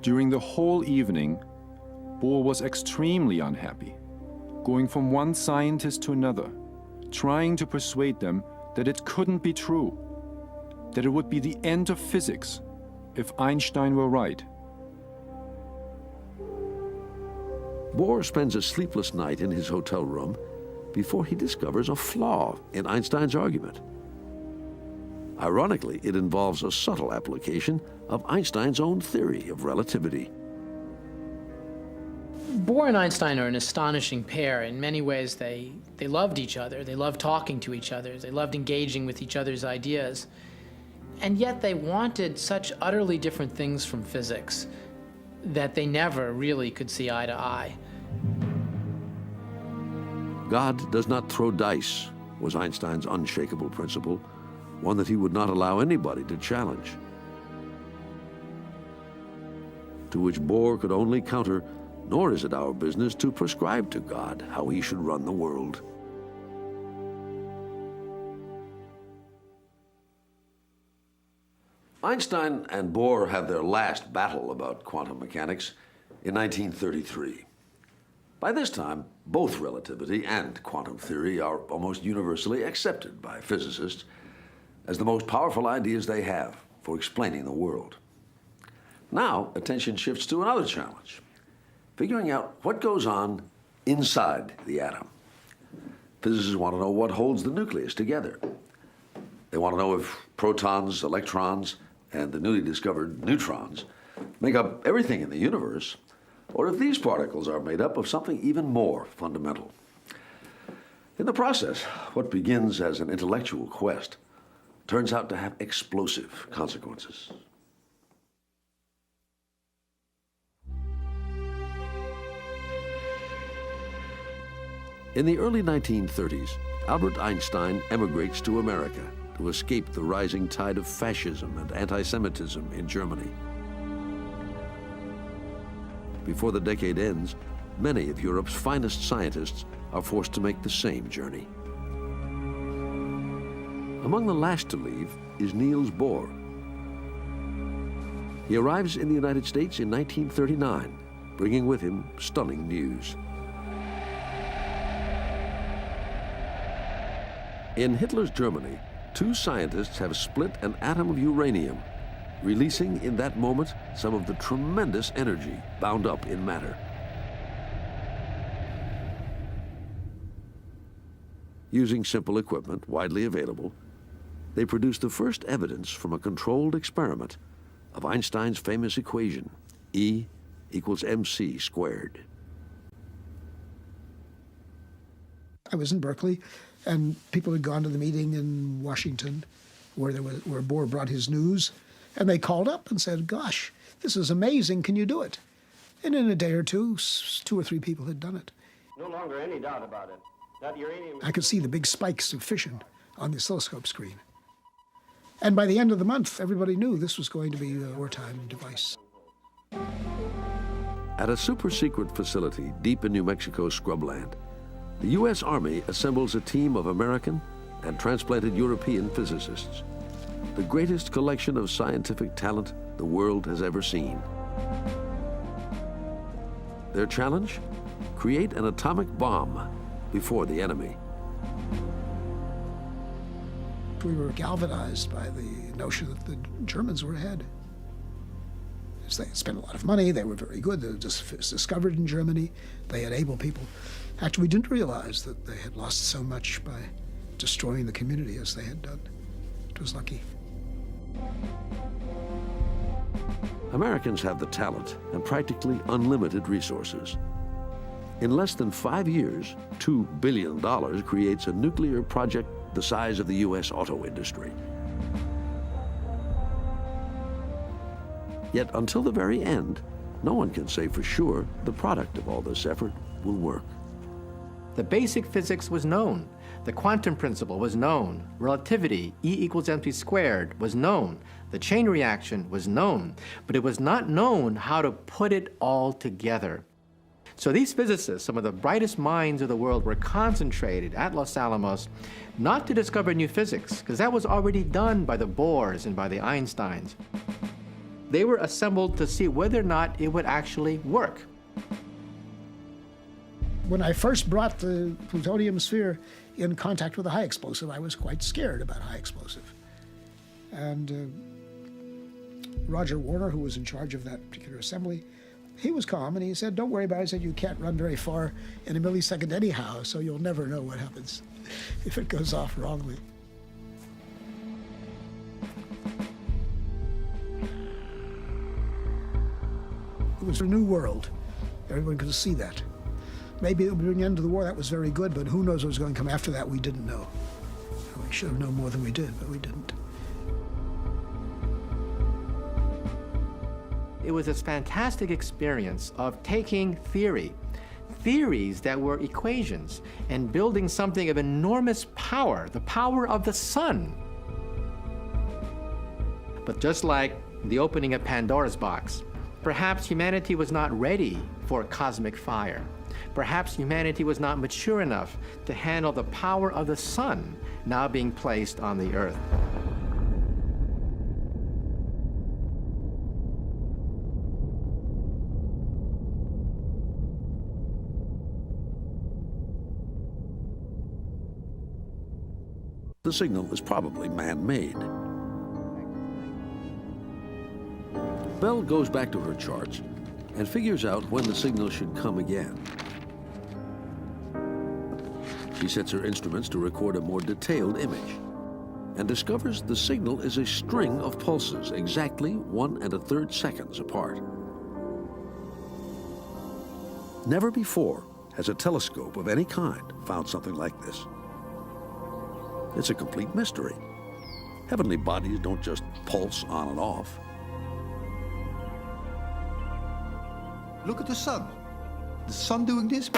During the whole evening, Bohr was extremely unhappy, going from one scientist to another, trying to persuade them that it couldn't be true, that it would be the end of physics if Einstein were right. Bohr spends a sleepless night in his hotel room before he discovers a flaw in Einstein's argument. Ironically, it involves a subtle application of Einstein's own theory of relativity. Bohr and Einstein are an astonishing pair. In many ways, they loved each other. They loved talking to each other. They loved engaging with each other's ideas. And yet they wanted such utterly different things from physics that they never really could see eye to eye. God does not throw dice was Einstein's unshakable principle, one that he would not allow anybody to challenge. To which Bohr could only counter, nor is it our business to prescribe to God how he should run the world. Einstein and Bohr had their last battle about quantum mechanics in 1933. By this time, both relativity and quantum theory are almost universally accepted by physicists as the most powerful ideas they have for explaining the world. Now, attention shifts to another challenge, figuring out what goes on inside the atom. Physicists want to know what holds the nucleus together. They want to know if protons, electrons, and the newly discovered neutrons make up everything in the universe, or if these particles are made up of something even more fundamental. In the process, what begins as an intellectual quest turns out to have explosive consequences. In the early 1930s, Albert Einstein emigrates to America to escape the rising tide of fascism and anti-Semitism in Germany. Before the decade ends, many of Europe's finest scientists are forced to make the same journey. Among the last to leave is Niels Bohr. He arrives in the United States in 1939, bringing with him stunning news. In Hitler's Germany, two scientists have split an atom of uranium, releasing in that moment some of the tremendous energy bound up in matter. Using simple equipment widely available, they produced the first evidence from a controlled experiment of Einstein's famous equation, E equals mc squared. I was in Berkeley, and people had gone to the meeting in Washington where Bohr brought his news, and they called up and said, gosh, this is amazing, can you do it? And in a day or two, 2 or 3 people had done it. No longer any doubt about it. That uranium... I could see the big spikes of fission on the oscilloscope screen. And by the end of the month, everybody knew this was going to be a wartime device. At a super-secret facility deep in New Mexico's scrubland, the U.S. Army assembles a team of American and transplanted European physicists, the greatest collection of scientific talent the world has ever seen. Their challenge? Create an atomic bomb before the enemy. We were galvanized by the notion that the Germans were ahead. They had spent a lot of money, they were very good, they were just discovered in Germany, they had able people. Actually, we didn't realize that they had lost so much by destroying the community as they had done. It was lucky. Americans have the talent and practically unlimited resources. In less than 5 years, $2 billion creates a nuclear project the size of the U.S. auto industry. Yet until the very end, no one can say for sure the product of all this effort will work. The basic physics was known. The quantum principle was known. Relativity, E equals mc squared, was known. The chain reaction was known. But it was not known how to put it all together. So these physicists, some of the brightest minds of the world, were concentrated at Los Alamos not to discover new physics, because that was already done by the Bohrs and by the Einsteins. They were assembled to see whether or not it would actually work. When I first brought the plutonium sphere in contact with a high explosive, I was quite scared about high explosive. And Roger Warner, who was in charge of that particular assembly, he was calm and he said, don't worry about it. He said, you can't run very far in a millisecond anyhow, so you'll never know what happens if it goes off wrongly. It was a new world. Everyone could see that. Maybe it would bring an end to the war. That was very good, but who knows what was going to come after that? We didn't know. We should have known more than we did, but we didn't. It was this fantastic experience of taking theories that were equations, and building something of enormous power, the power of the sun. But just like the opening of Pandora's box, perhaps humanity was not ready for cosmic fire. Perhaps humanity was not mature enough to handle the power of the sun now being placed on the earth. The signal is probably man-made. Bell goes back to her charts and figures out when the signal should come again. She sets her instruments to record a more detailed image and discovers the signal is a string of pulses exactly 1 1/3 seconds apart. Never before has a telescope of any kind found something like this. It's a complete mystery. Heavenly bodies don't just pulse on and off. Look at the sun. The sun doing this.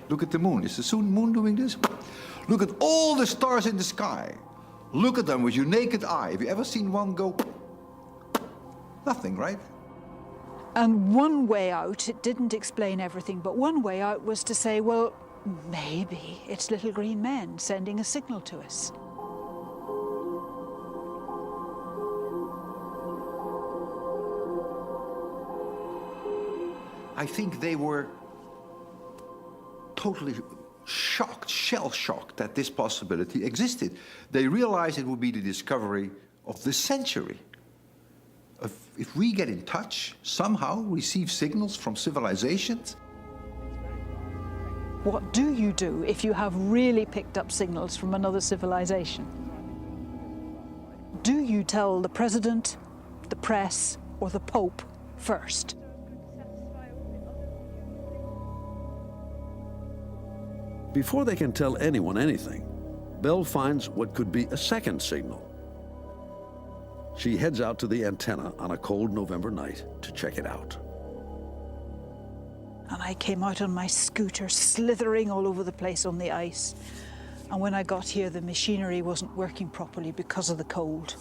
Look at the moon. Is the moon doing this? Look at all the stars in the sky. Look at them with your naked eye. Have you ever seen one go? Nothing, right? And one way out, it didn't explain everything, but one way out was to say, well, maybe it's little green men sending a signal to us. I think they were totally shocked, shell-shocked that this possibility existed. They realized it would be the discovery of the century. If we get in touch, somehow receive signals from civilizations. What do you do if you have really picked up signals from another civilization? Do you tell the president, the press, or the Pope first? Before they can tell anyone anything, Bell finds what could be a second signal. She heads out to the antenna on a cold November night to check it out. And I came out on my scooter, slithering all over the place on the ice. And when I got here, the machinery wasn't working properly because of the cold.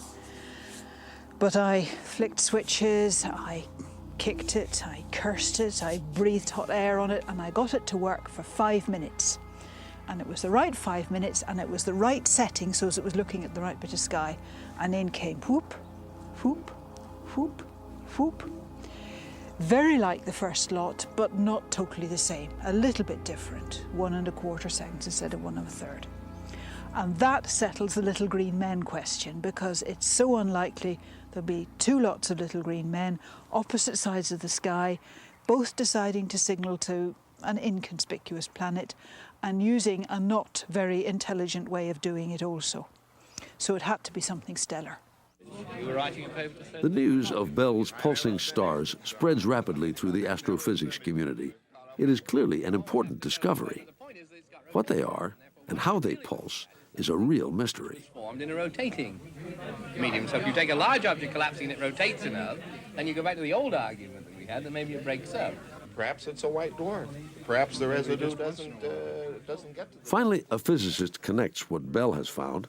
But I flicked switches, I kicked it, I cursed it, I breathed hot air on it, and I got it to work for 5 minutes. And it was the right 5 minutes, and it was the right setting so as it was looking at the right bit of sky. And in came whoop, whoop, whoop, whoop. Very like the first lot, but not totally the same. A little bit different, 1 1/4 seconds instead of 1 1/3. And that settles the little green men question, because it's so unlikely there'll be 2 lots of little green men, opposite sides of the sky, both deciding to signal to an inconspicuous planet and using a not very intelligent way of doing it also. So it had to be something stellar. The news of Bell's pulsing stars spreads rapidly through the astrophysics community. It is clearly an important discovery. What they are and how they pulse is a real mystery. Formed in a rotating medium. So if you take a large object collapsing and it rotates enough, then you go back to the old argument that we had that maybe it breaks up. Perhaps it's a white dwarf. Perhaps the residue doesn't get to the... Finally, a physicist connects what Bell has found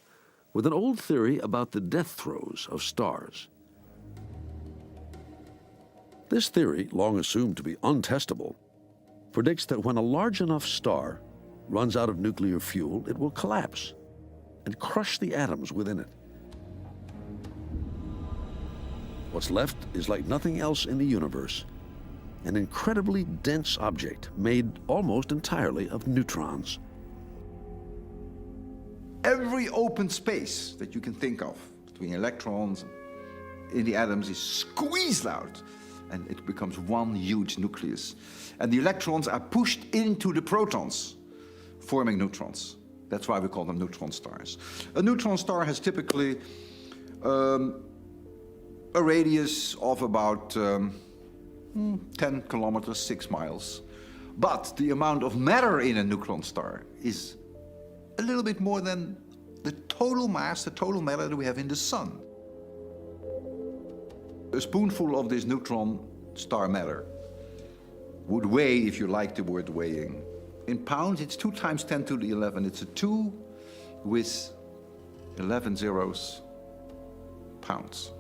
with an old theory about the death throes of stars. This theory, long assumed to be untestable, predicts that when a large enough star runs out of nuclear fuel, it will collapse and crush the atoms within it. What's left is like nothing else in the universe, an incredibly dense object made almost entirely of neutrons. Every open space that you can think of between electrons in the atoms is squeezed out, and it becomes one huge nucleus. And the electrons are pushed into the protons, forming neutrons. That's why we call them neutron stars. A neutron star has typically a radius of about 10 kilometers, 6 miles. But the amount of matter in a neutron star is a little bit more than the total mass, the total matter that we have in the sun. A spoonful of this neutron star matter would weigh, if you like the word weighing, in pounds, it's 2 times 10 to the 11. It's a 2 with 11 zeros pounds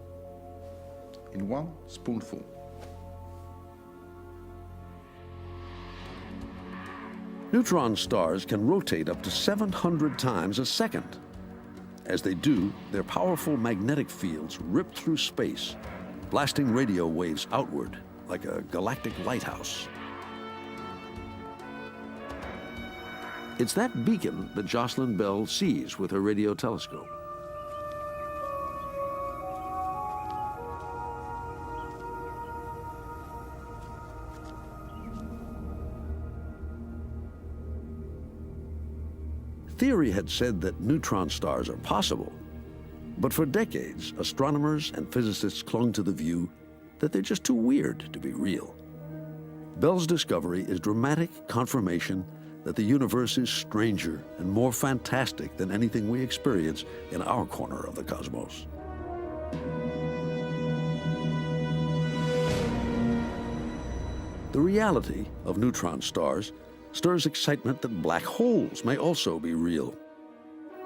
in 1 spoonful. Neutron stars can rotate up to 700 times a second. As they do, their powerful magnetic fields rip through space, blasting radio waves outward like a galactic lighthouse. It's that beacon that Jocelyn Bell sees with her radio telescope. Theory had said that neutron stars are possible, but for decades, astronomers and physicists clung to the view that they're just too weird to be real. Bell's discovery is dramatic confirmation that the universe is stranger and more fantastic than anything we experience in our corner of the cosmos. The reality of neutron stars stirs excitement that black holes may also be real.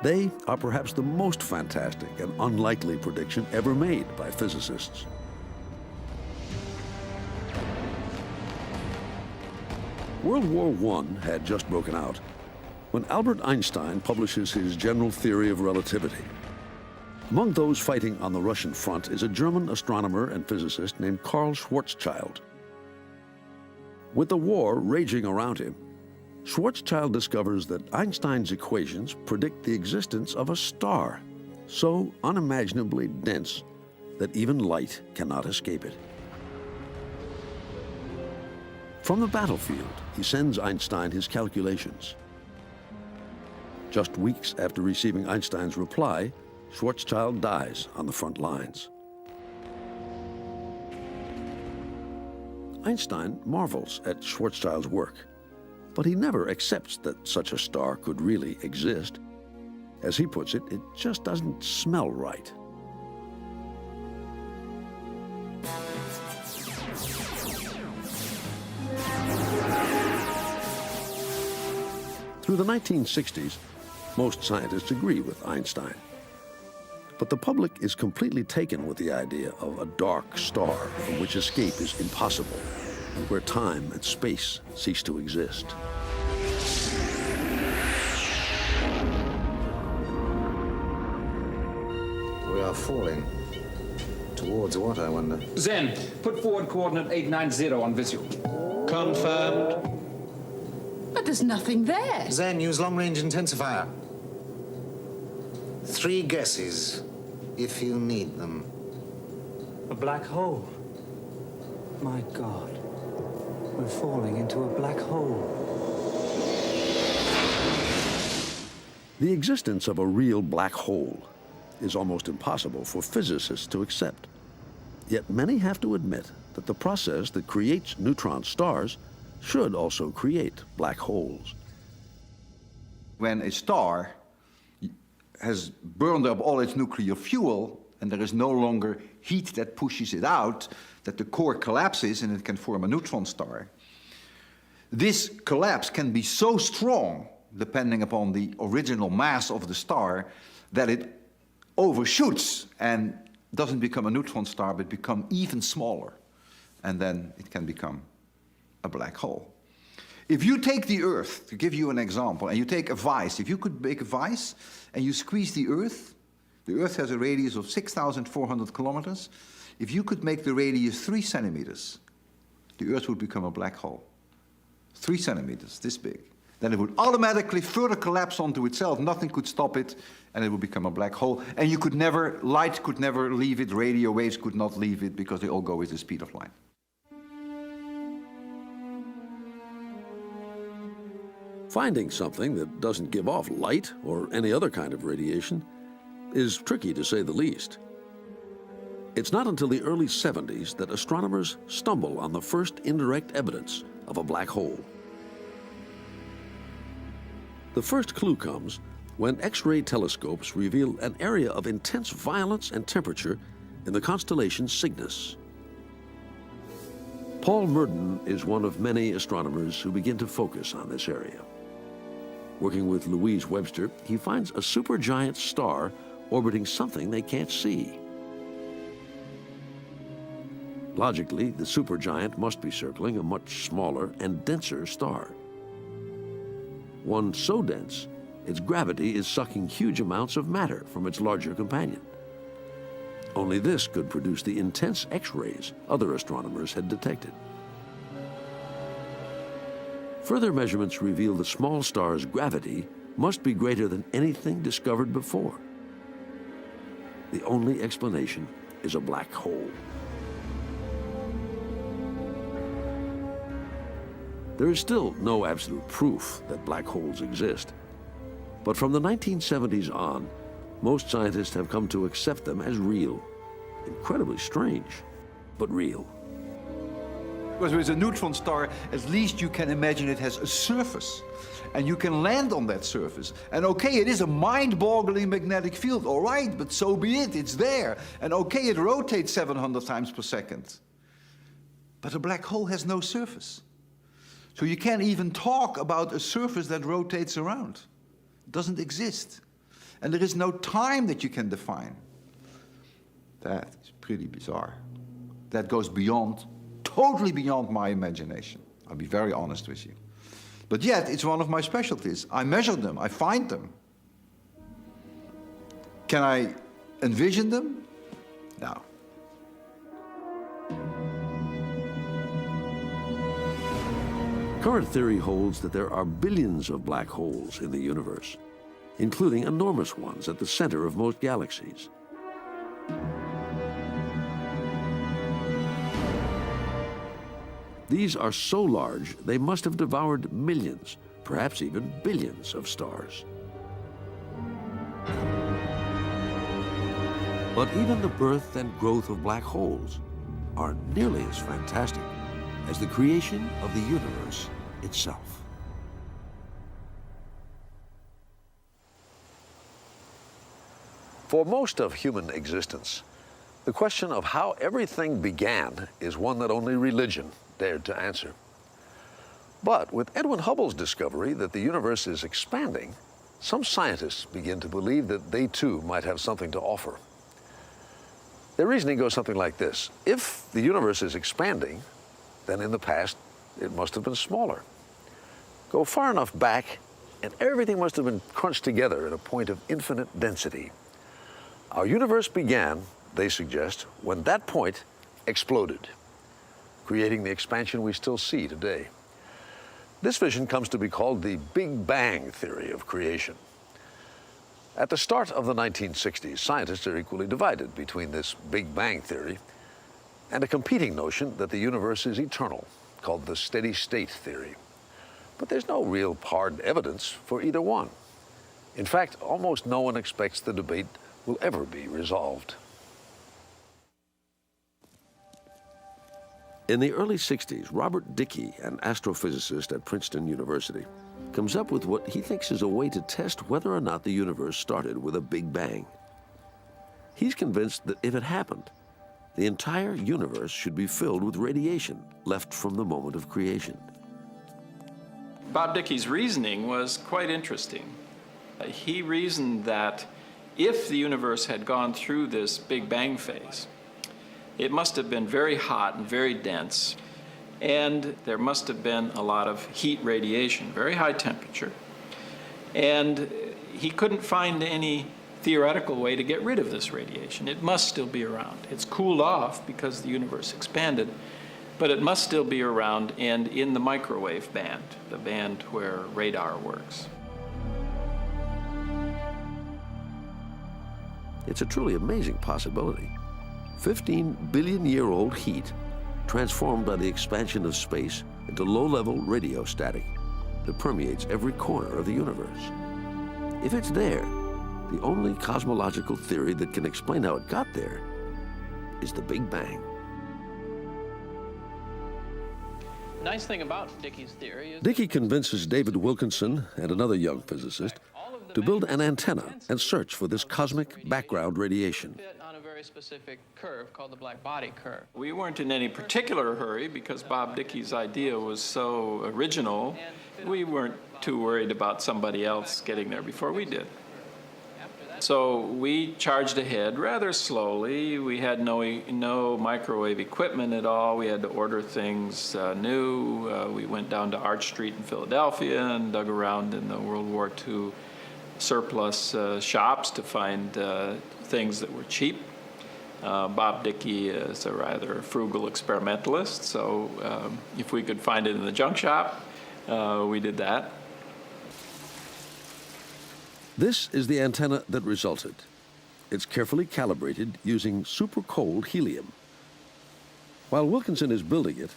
They are perhaps the most fantastic and unlikely prediction ever made by physicists. World War I had just broken out when Albert Einstein publishes his general theory of relativity. Among those fighting on the Russian front is a German astronomer and physicist named Karl Schwarzschild. With the war raging around him, Schwarzschild discovers that Einstein's equations predict the existence of a star so unimaginably dense that even light cannot escape it. From the battlefield, he sends Einstein his calculations. Just weeks after receiving Einstein's reply, Schwarzschild dies on the front lines. Einstein marvels at Schwarzschild's work, but he never accepts that such a star could really exist. As he puts it, it just doesn't smell right. Through the 1960s, most scientists agree with Einstein. But the public is completely taken with the idea of a dark star from which escape is impossible, and where time and space cease to exist. We are falling. Towards what, I wonder? Zen, put forward coordinate 890 on visual. Confirmed. But there's nothing there. Zen, use long-range intensifier. 3 guesses, if you need them. A black hole. My God. We're falling into a black hole. The existence of a real black hole is almost impossible for physicists to accept. Yet many have to admit that the process that creates neutron stars should also create black holes. When a star has burned up all its nuclear fuel and there is no longer heat that pushes it out, that the core collapses and it can form a neutron star. This collapse can be so strong, depending upon the original mass of the star, that it overshoots and doesn't become a neutron star, but become even smaller. And then it can become a black hole. If you take the Earth, to give you an example, and you take a vise, if you could make a vise and you squeeze the Earth has a radius of 6,400 kilometers. If you could make the radius 3 centimeters, the Earth would become a black hole. 3 centimeters, this big. Then it would automatically further collapse onto itself, nothing could stop it, and it would become a black hole. And you could never, light could never leave it, radio waves could not leave it, because they all go with the speed of light. Finding something that doesn't give off light or any other kind of radiation is tricky, to say the least. It's not until the early 70s that astronomers stumble on the first indirect evidence of a black hole. The first clue comes when X-ray telescopes reveal an area of intense violence and temperature in the constellation Cygnus. Paul Murden is one of many astronomers who begin to focus on this area. Working with Louise Webster, he finds a supergiant star orbiting something they can't see. Logically, the supergiant must be circling a much smaller and denser star. One so dense, its gravity is sucking huge amounts of matter from its larger companion. Only this could produce the intense X-rays other astronomers had detected. Further measurements reveal the small star's gravity must be greater than anything discovered before. The only explanation is a black hole. There is still no absolute proof that black holes exist. But from the 1970s on, most scientists have come to accept them as real. Incredibly strange, but real. Because with a neutron star, at least you can imagine it has a surface. And you can land on that surface. And okay, it is a mind-boggling magnetic field, all right, but so be it, it's there. And okay, it rotates 700 times per second. But a black hole has no surface. So you can't even talk about a surface that rotates around. It doesn't exist. And there is no time that you can define. That is pretty bizarre. That goes beyond, totally beyond my imagination. I'll be very honest with you. But yet, it's one of my specialties. I measure them, I find them. Can I envision them? No. Current theory holds that there are billions of black holes in the universe, including enormous ones at the center of most galaxies. These are so large, they must have devoured millions, perhaps even billions of stars. But even the birth and growth of black holes are nearly as fantastic as the creation of the universe itself. For most of human existence, the question of how everything began is one that only religion dared to answer. But with Edwin Hubble's discovery that the universe is expanding, some scientists begin to believe that they too might have something to offer. Their reasoning goes something like this: if the universe is expanding, then in the past it must have been smaller. Go far enough back, and everything must have been crunched together at a point of infinite density. Our universe began, they suggest, when that point exploded, creating the expansion we still see today. This vision comes to be called the Big Bang theory of creation. At the start of the 1960s, scientists are equally divided between this Big Bang theory and a competing notion that the universe is eternal, called the steady state theory. But there's no real hard evidence for either one. In fact, almost no one expects the debate will ever be resolved. In the early 60s, Robert Dicke, an astrophysicist at Princeton University, comes up with what he thinks is a way to test whether or not the universe started with a Big Bang. He's convinced that if it happened, the entire universe should be filled with radiation left from the moment of creation. Bob Dicke's reasoning was quite interesting. He reasoned that if the universe had gone through this Big Bang phase, it must have been very hot and very dense, and there must have been a lot of heat radiation, very high temperature. And he couldn't find any theoretical way to get rid of this radiation. It must still be around. It's cooled off because the universe expanded, but it must still be around and in the microwave band, the band where radar works. It's a truly amazing possibility. 15-billion-year-old heat transformed by the expansion of space into low-level radio static that permeates every corner of the universe. If it's there, the only cosmological theory that can explain how it got there is the Big Bang. The nice thing about Dicke's theory is... Dicke convinces David Wilkinson and another young physicist to build an antenna and search for this cosmic background radiation. ...on a very specific curve called the black body curve. We weren't in any particular hurry because Bob Dicke's idea was so original. We weren't too worried about somebody else getting there before we did. So we charged ahead rather slowly. We had no microwave equipment at all. We had to order things new. We went down to Arch Street in Philadelphia and dug around in the World War II surplus shops to find things that were cheap. Bob Dicke is a rather frugal experimentalist, so if we could find it in the junk shop, we did that. This is the antenna that resulted. It's carefully calibrated using super-cold helium. While Wilkinson is building it,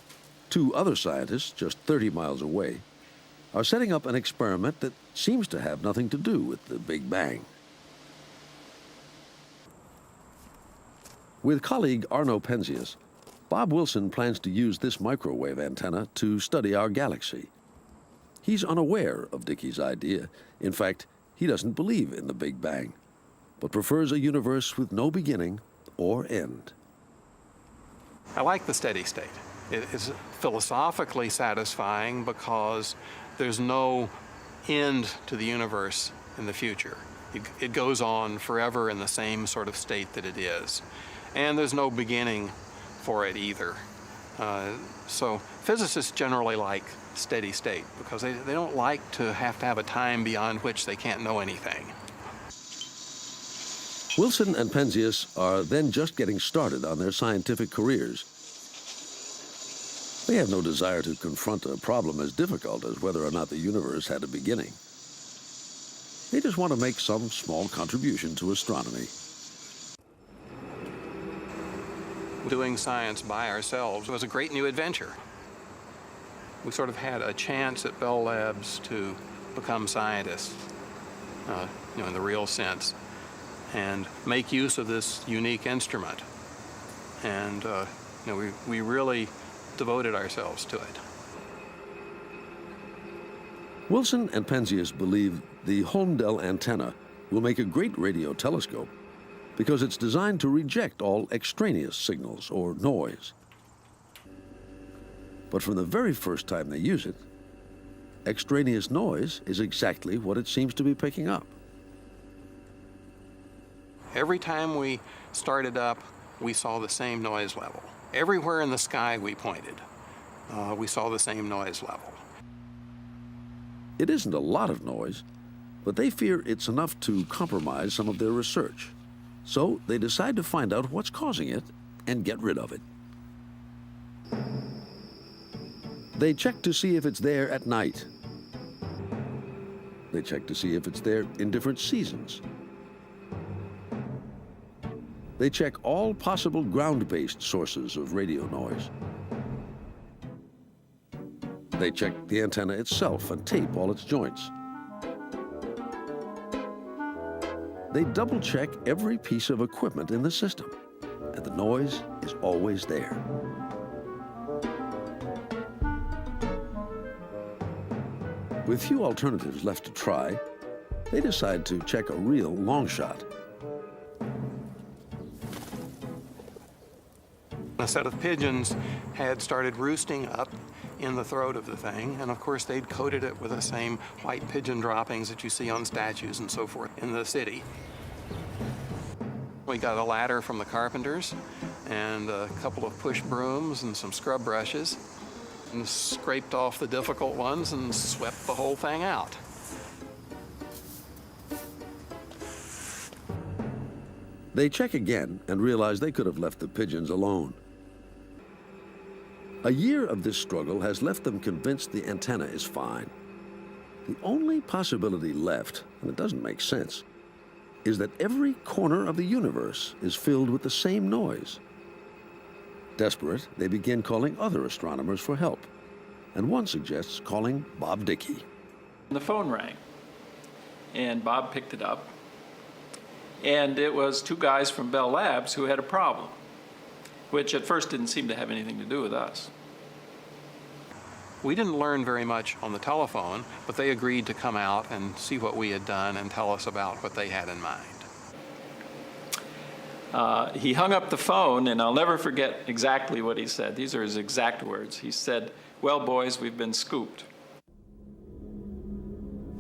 two other scientists, just 30 miles away, are setting up an experiment that seems to have nothing to do with the Big Bang. With colleague Arno Penzias, Bob Wilson plans to use this microwave antenna to study our galaxy. He's unaware of Dickey's idea. In fact, he doesn't believe in the Big Bang, but prefers a universe with no beginning or end. I like the steady state. It is philosophically satisfying because there's no end to the universe in the future. It goes on forever in the same sort of state that it is. And there's no beginning for it either. So physicists generally like steady state because they don't like to have a time beyond which they can't know anything. Wilson and Penzias are then just getting started on their scientific careers. They have no desire to confront a problem as difficult as whether or not the universe had a beginning. They just want to make some small contribution to astronomy. Doing science by ourselves was a great new adventure. We sort of had a chance at Bell Labs to become scientists, in the real sense, and make use of this unique instrument. And we really devoted ourselves to it. Wilson and Penzias believe the Holmdel antenna will make a great radio telescope because it's designed to reject all extraneous signals or noise. But from the very first time they use it, extraneous noise is exactly what it seems to be picking up. Every time we started up, we saw the same noise level. Everywhere in the sky we pointed, we saw the same noise level. It isn't a lot of noise, but they fear it's enough to compromise some of their research. So they decide to find out what's causing it and get rid of it. They check to see if it's there at night. They check to see if it's there in different seasons. They check all possible ground-based sources of radio noise. They check the antenna itself and tape all its joints. They double-check every piece of equipment in the system, and the noise is always there. With few alternatives left to try, they decide to check a real long shot. A set of pigeons had started roosting up in the throat of the thing, and of course they'd coated it with the same white pigeon droppings that you see on statues and so forth in the city. We got a ladder from the carpenters and a couple of push brooms and some scrub brushes and scraped off the difficult ones and swept the whole thing out. They check again and realize they could have left the pigeons alone. A year of this struggle has left them convinced the antenna is fine. The only possibility left, and it doesn't make sense, is that every corner of the universe is filled with the same noise. Desperate, they begin calling other astronomers for help, and one suggests calling Bob Dickey. The phone rang, and Bob picked it up, and it was two guys from Bell Labs who had a problem, which at first didn't seem to have anything to do with us. We didn't learn very much on the telephone, but they agreed to come out and see what we had done and tell us about what they had in mind. He hung up the phone, and I'll never forget exactly what he said. These are his exact words. He said, "Well, boys, we've been scooped."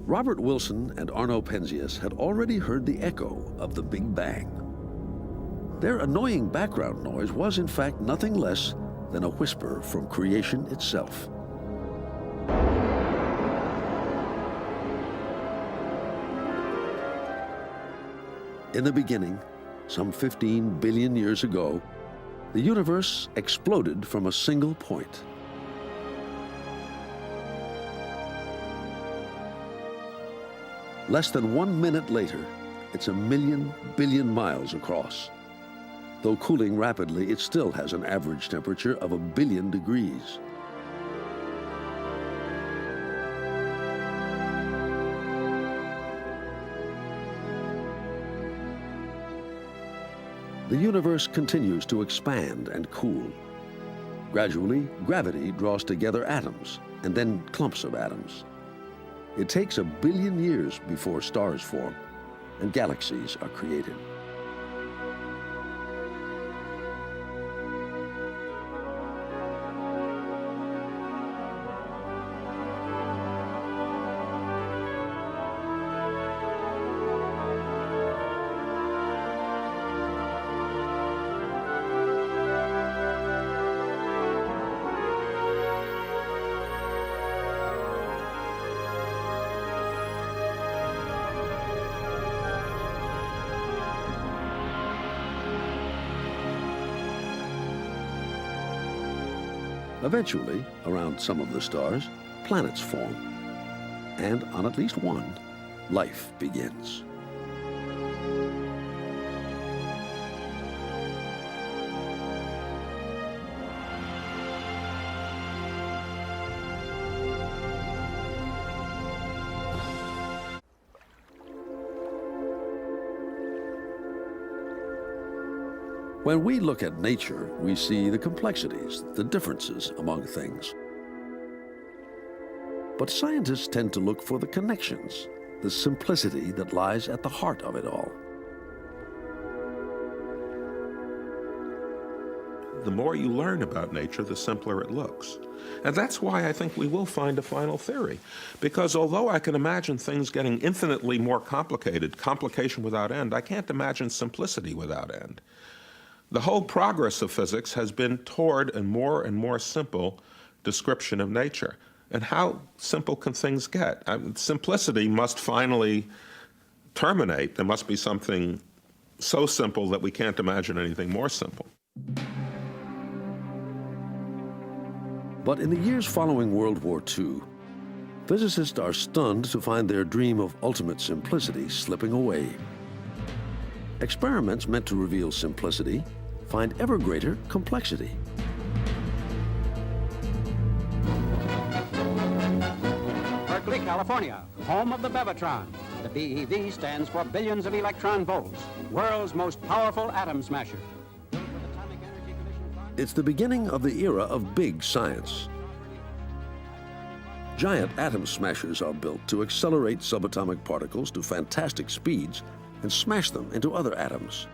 Robert Wilson and Arno Penzias had already heard the echo of the Big Bang. Their annoying background noise was, in fact, nothing less than a whisper from creation itself. In the beginning, some 15 billion years ago, the universe exploded from a single point. Less than 1 minute later, it's 1 billion miles across. Though cooling rapidly, it still has an average temperature of 1 billion degrees. The universe continues to expand and cool. Gradually, gravity draws together atoms, and then clumps of atoms. It takes 1 billion years before stars form and galaxies are created. Eventually, around some of the stars, planets form. And on at least one, life begins. When we look at nature, we see the complexities, the differences among things. But scientists tend to look for the connections, the simplicity that lies at the heart of it all. The more you learn about nature, the simpler it looks. And that's why I think we will find a final theory. Because although I can imagine things getting infinitely more complicated, complication without end, I can't imagine simplicity without end. The whole progress of physics has been toward a more and more simple description of nature. And how simple can things get? Simplicity must finally terminate. There must be something so simple that we can't imagine anything more simple. But in the years following World War II, physicists are stunned to find their dream of ultimate simplicity slipping away. Experiments meant to reveal simplicity find ever greater complexity. Berkeley, California, home of the Bevatron. The BeV stands for billions of electron volts, world's most powerful atom smasher. It's the beginning of the era of big science. Giant atom smashers are built to accelerate subatomic particles to fantastic speeds and smash them into other atoms.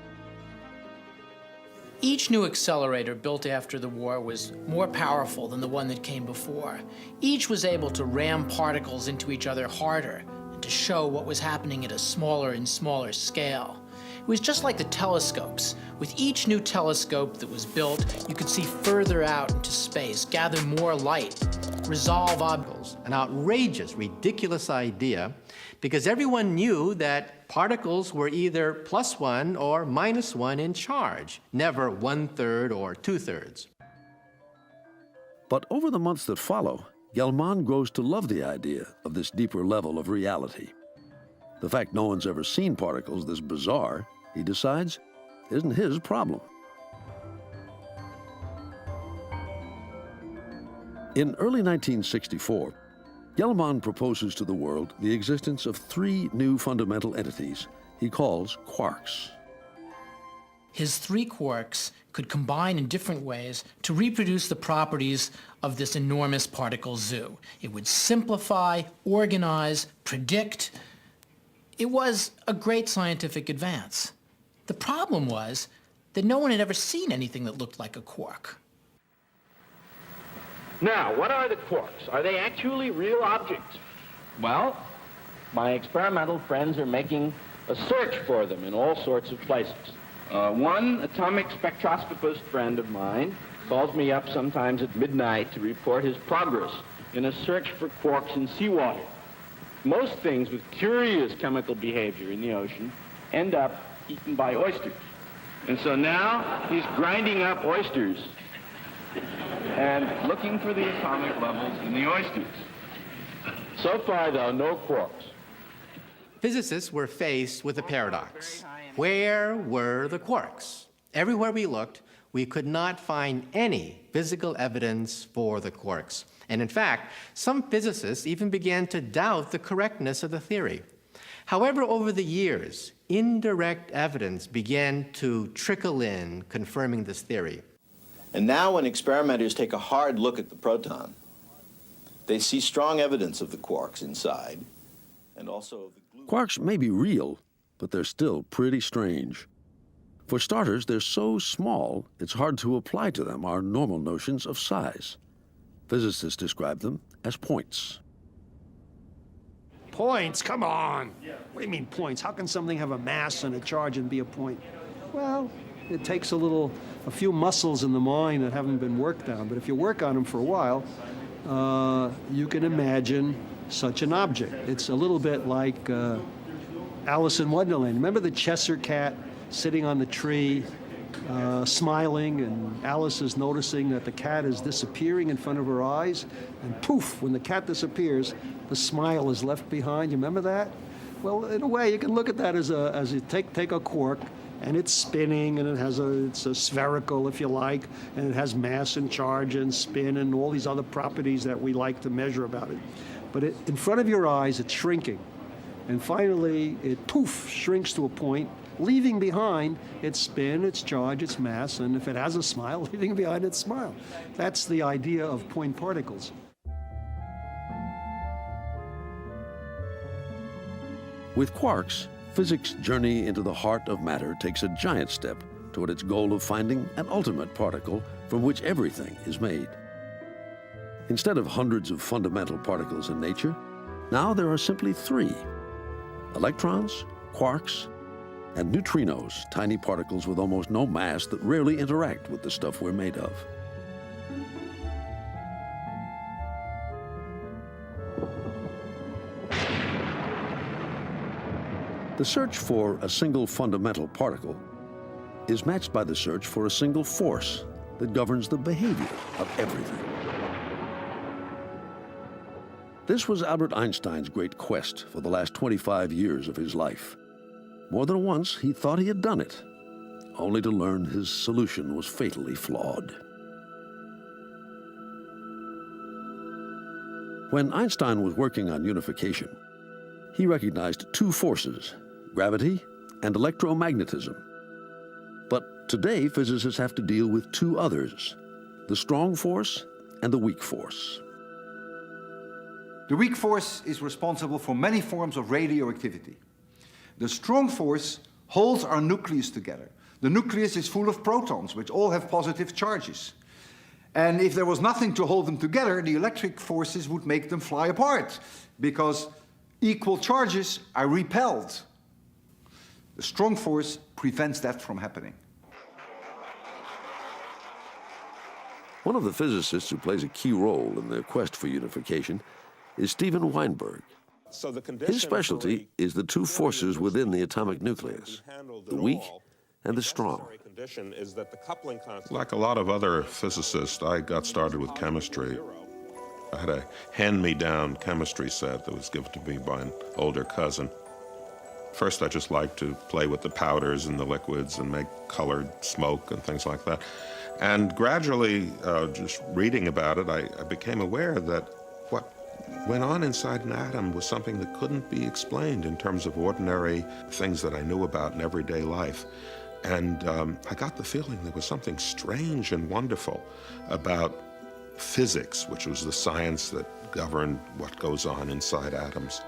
Each new accelerator built after the war was more powerful than the one that came before. Each was able to ram particles into each other harder and to show what was happening at a smaller and smaller scale. It was just like the telescopes. With each new telescope that was built, you could see further out into space, gather more light, resolve objects. An outrageous, ridiculous idea, because everyone knew that particles were either +1 or -1 in charge, never 1/3 or 2/3. But over the months that follow, Gell-Mann grows to love the idea of this deeper level of reality. The fact no one's ever seen particles this bizarre, he decides, isn't his problem. In early 1964, Gell-Mann proposes to the world the existence of 3 new fundamental entities he calls quarks. His 3 quarks could combine in different ways to reproduce the properties of this enormous particle zoo. It would simplify, organize, predict. It was a great scientific advance. The problem was that no one had ever seen anything that looked like a quark. Now, what are the quarks? Are they actually real objects? Well, my experimental friends are making a search for them in all sorts of places. One atomic spectroscopist friend of mine calls me up sometimes at midnight to report his progress in a search for quarks in seawater. Most things with curious chemical behavior in the ocean end up eaten by oysters. And so now he's grinding up oysters and looking for the atomic levels in the oysters. So far, though, no quarks. Physicists were faced with a paradox. Where were the quarks? Everywhere we looked, we could not find any physical evidence for the quarks. And in fact, some physicists even began to doubt the correctness of the theory. However, over the years, indirect evidence began to trickle in confirming this theory. And now when experimenters take a hard look at the proton, they see strong evidence of the quarks inside, and also of the Quarks may be real, but they're still pretty strange. For starters, they're so small, it's hard to apply to them our normal notions of size. Physicists describe them as points. Points? Come on. What do you mean points? How can something have a mass and a charge and be a point? Well, it takes a few muscles in the mind that haven't been worked on. But if you work on them for a while, you can imagine such an object. It's a little bit like Alice in Wonderland. Remember the Cheshire cat sitting on the tree, smiling, and Alice is noticing that the cat is disappearing in front of her eyes, and poof, when the cat disappears, the smile is left behind. You remember that? Well, in a way, you can look at that as you take a quark, and it's spinning, and it's a spherical, if you like, and it has mass and charge and spin and all these other properties that we like to measure about it. But in front of your eyes, it's shrinking. And finally, it poof, shrinks to a point, leaving behind its spin, its charge, its mass, and if it has a smile, leaving behind its smile. That's the idea of point particles. With quarks, physics' journey into the heart of matter takes a giant step toward its goal of finding an ultimate particle from which everything is made. Instead of hundreds of fundamental particles in nature, now there are simply 3: electrons, quarks, and neutrinos, tiny particles with almost no mass that rarely interact with the stuff we're made of. The search for a single fundamental particle is matched by the search for a single force that governs the behavior of everything. This was Albert Einstein's great quest for the last 25 years of his life. More than once, he thought he had done it, only to learn his solution was fatally flawed. When Einstein was working on unification, he recognized 2 forces, gravity and electromagnetism. But today, physicists have to deal with 2 others, the strong force and the weak force. The weak force is responsible for many forms of radioactivity. The strong force holds our nucleus together. The nucleus is full of protons, which all have positive charges. And if there was nothing to hold them together, the electric forces would make them fly apart, because equal charges are repelled. The strong force prevents that from happening. One of the physicists who plays a key role in the quest for unification is Steven Weinberg. His specialty is the 2 forces within the atomic nucleus, the weak and the strong. Like a lot of other physicists, I got started with chemistry. I had a hand-me-down chemistry set that was given to me by an older cousin. First, I just liked to play with the powders and the liquids and make colored smoke and things like that. And gradually, just reading about it, I became aware that what went on inside an atom was something that couldn't be explained in terms of ordinary things that I knew about in everyday life. And I got the feeling there was something strange and wonderful about physics, which was the science that governed what goes on inside atoms.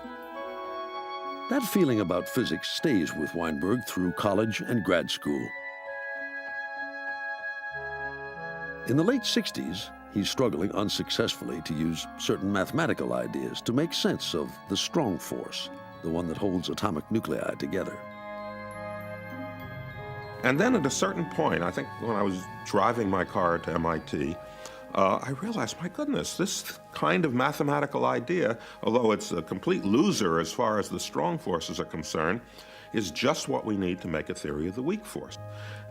That feeling about physics stays with Weinberg through college and grad school. In the late 60s, he's struggling unsuccessfully to use certain mathematical ideas to make sense of the strong force, the one that holds atomic nuclei together. And then at a certain point, I think when I was driving my car to MIT, I realized, my goodness, this kind of mathematical idea, although it's a complete loser as far as the strong forces are concerned, is just what we need to make a theory of the weak force.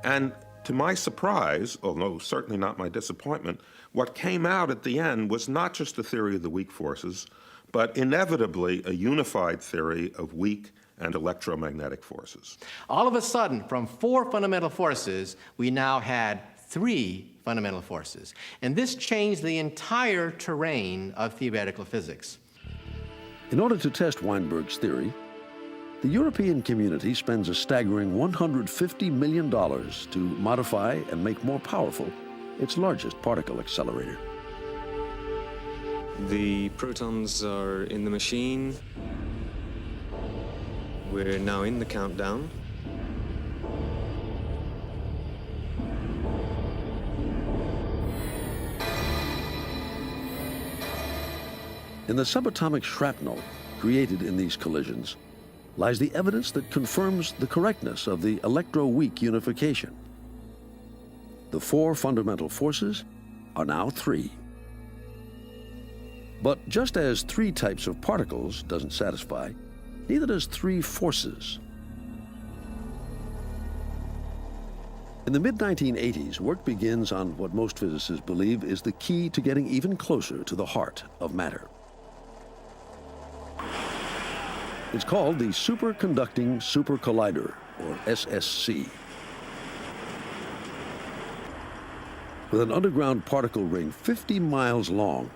And to my surprise, although certainly not my disappointment, what came out at the end was not just a theory of the weak forces, but inevitably a unified theory of weak and electromagnetic forces. All of a sudden, from 4 fundamental forces, we now had 3 fundamental forces. And this changed the entire terrain of theoretical physics. In order to test Weinberg's theory, the European community spends a staggering $150 million to modify and make more powerful its largest particle accelerator. The protons are in the machine. We're now in the countdown. In the subatomic shrapnel created in these collisions lies the evidence that confirms the correctness of the electroweak unification. The four fundamental forces are now three. But just as three types of particles doesn't satisfy, neither does three forces. In the mid-1980s, work begins on what most physicists believe is the key to getting even closer to the heart of matter. It's called the Superconducting Supercollider, or SSC. With an underground particle ring 50 miles long,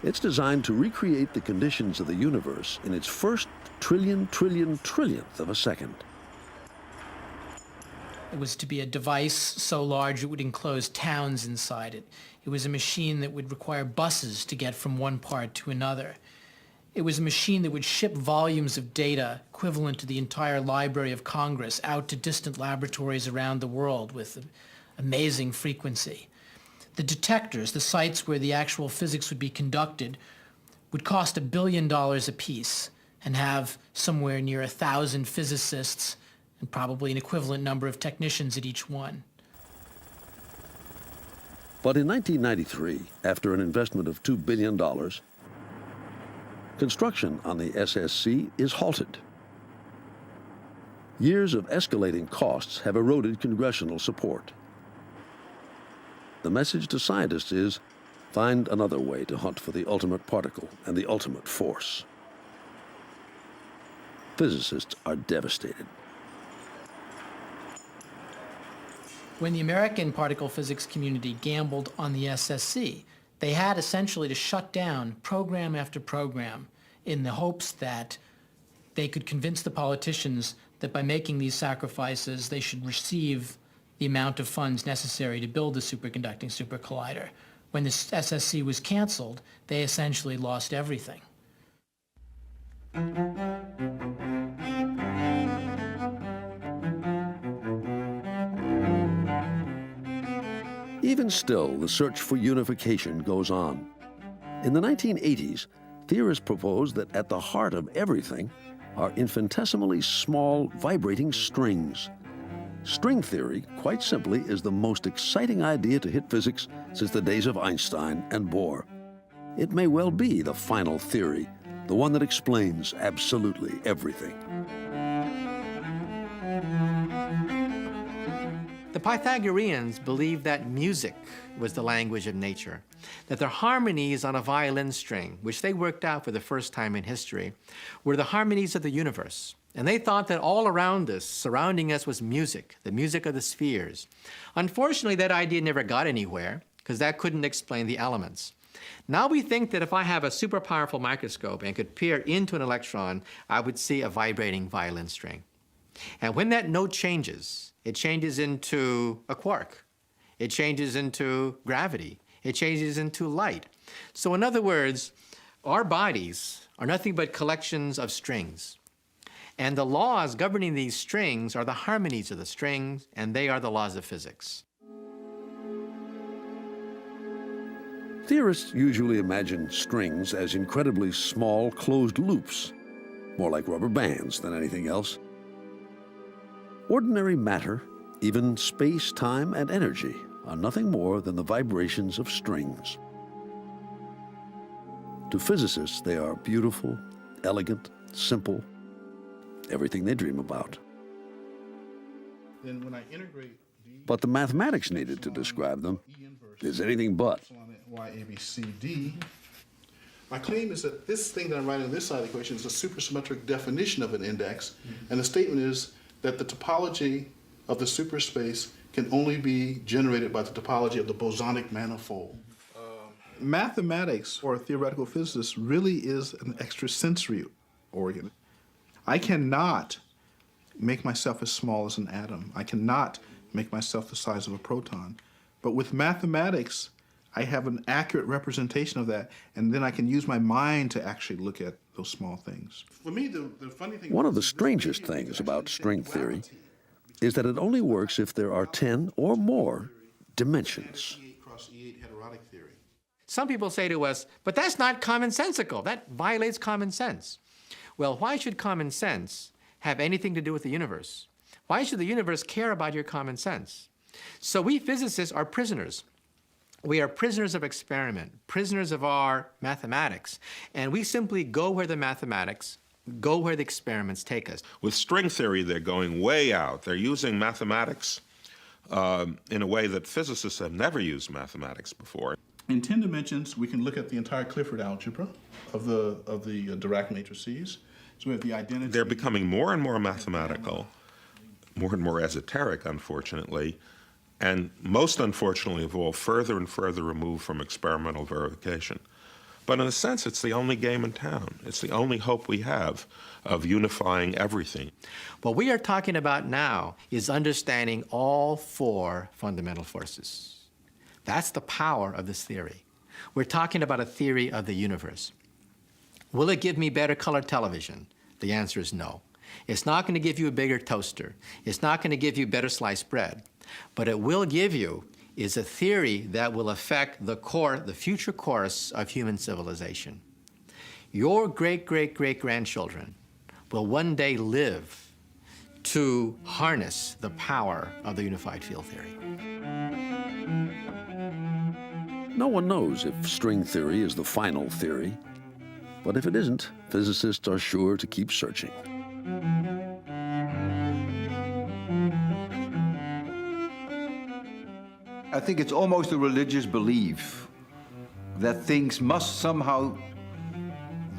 it's designed to recreate the conditions of the universe in its first trillionth of a second. It was to be a device so large it would enclose towns inside it. It was a machine that would require buses to get from one part to another. It was a machine that would ship volumes of data equivalent to the entire Library of Congress out to distant laboratories around the world with amazing frequency. The detectors, the sites where the actual physics would be conducted, would cost $1 billion apiece and have somewhere near 1,000 physicists and probably an equivalent number of technicians at each one. But in 1993, after an investment of $2 billion, construction on the SSC is halted. Years of escalating costs have eroded congressional support. The message to scientists is, find another way to hunt for the ultimate particle and the ultimate force. Physicists are devastated. When the American particle physics community gambled on the SSC, they had essentially to shut down program after program in the hopes that they could convince the politicians that by making these sacrifices, they should receive the amount of funds necessary to build the superconducting supercollider. When the SSC was canceled, they essentially lost everything. Even still, the search for unification goes on. In the 1980s, theorists proposed that at the heart of everything are infinitesimally small vibrating strings. String theory, quite simply, is the most exciting idea to hit physics since the days of Einstein and Bohr. It may well be the final theory, the one that explains absolutely everything. The Pythagoreans believed that music was the language of nature, that their harmonies on a violin string, which they worked out for the first time in history, were the harmonies of the universe. And they thought that all around us, surrounding us, was music, the music of the spheres. Unfortunately, that idea never got anywhere, because that couldn't explain the elements. Now we think that if I have a super powerful microscope and could peer into an electron, I would see a vibrating violin string. And when that note changes, it changes into a quark. It changes into gravity. It changes into light. So in other words, our bodies are nothing but collections of strings. And the laws governing these strings are the harmonies of the strings, and they are the laws of physics. Theorists usually imagine strings as incredibly small, closed loops, more like rubber bands than anything else. Ordinary matter, even space, time, and energy, are nothing more than the vibrations of strings. To physicists, they are beautiful, elegant, simple, everything they dream about. Then when I integrate But the mathematics needed to describe them is anything but. Y, A, B, C, D, my claim is that this thing that I'm writing on this side of the equation is a supersymmetric definition of an index, and the statement is that the topology of the superspace can only be generated by the topology of the bosonic manifold. Mathematics for a theoretical physicist really is an extrasensory organ. I cannot make myself as small as an atom. I cannot make myself the size of a proton. But with mathematics, I have an accurate representation of that, and then I can use my mind to actually look at those small things. For me, the funny thing... One of the strangest things about string theory is that it only works if there are 10 or more dimensions. Some people say to us, but that's not commonsensical. That violates common sense. Well, why should common sense have anything to do with the universe? Why should the universe care about your common sense? So we physicists are prisoners. We are prisoners of experiment, prisoners of our mathematics, and we simply go where the mathematics, go where the experiments take us. With string theory, they're going way out. They're using mathematics in a way that physicists have never used mathematics before. In 10 dimensions, we can look at the entire Clifford algebra of the Dirac matrices. So we have the identity. They're becoming more and more mathematical, more and more esoteric, unfortunately, and most unfortunately of all, further and further removed from experimental verification. But in a sense, it's the only game in town. It's the only hope we have of unifying everything. What we are talking about now is understanding all four fundamental forces. That's the power of this theory. We're talking about a theory of the universe. Will it give me better color television? The answer is no. It's not going to give you a bigger toaster. It's not going to give you better sliced bread. But it will give you is a theory that will affect the future course of human civilization. Your great-great-great-grandchildren will one day live to harness the power of the unified field theory. No one knows if string theory is the final theory, but if it isn't, physicists are sure to keep searching. I think it's almost a religious belief that things must somehow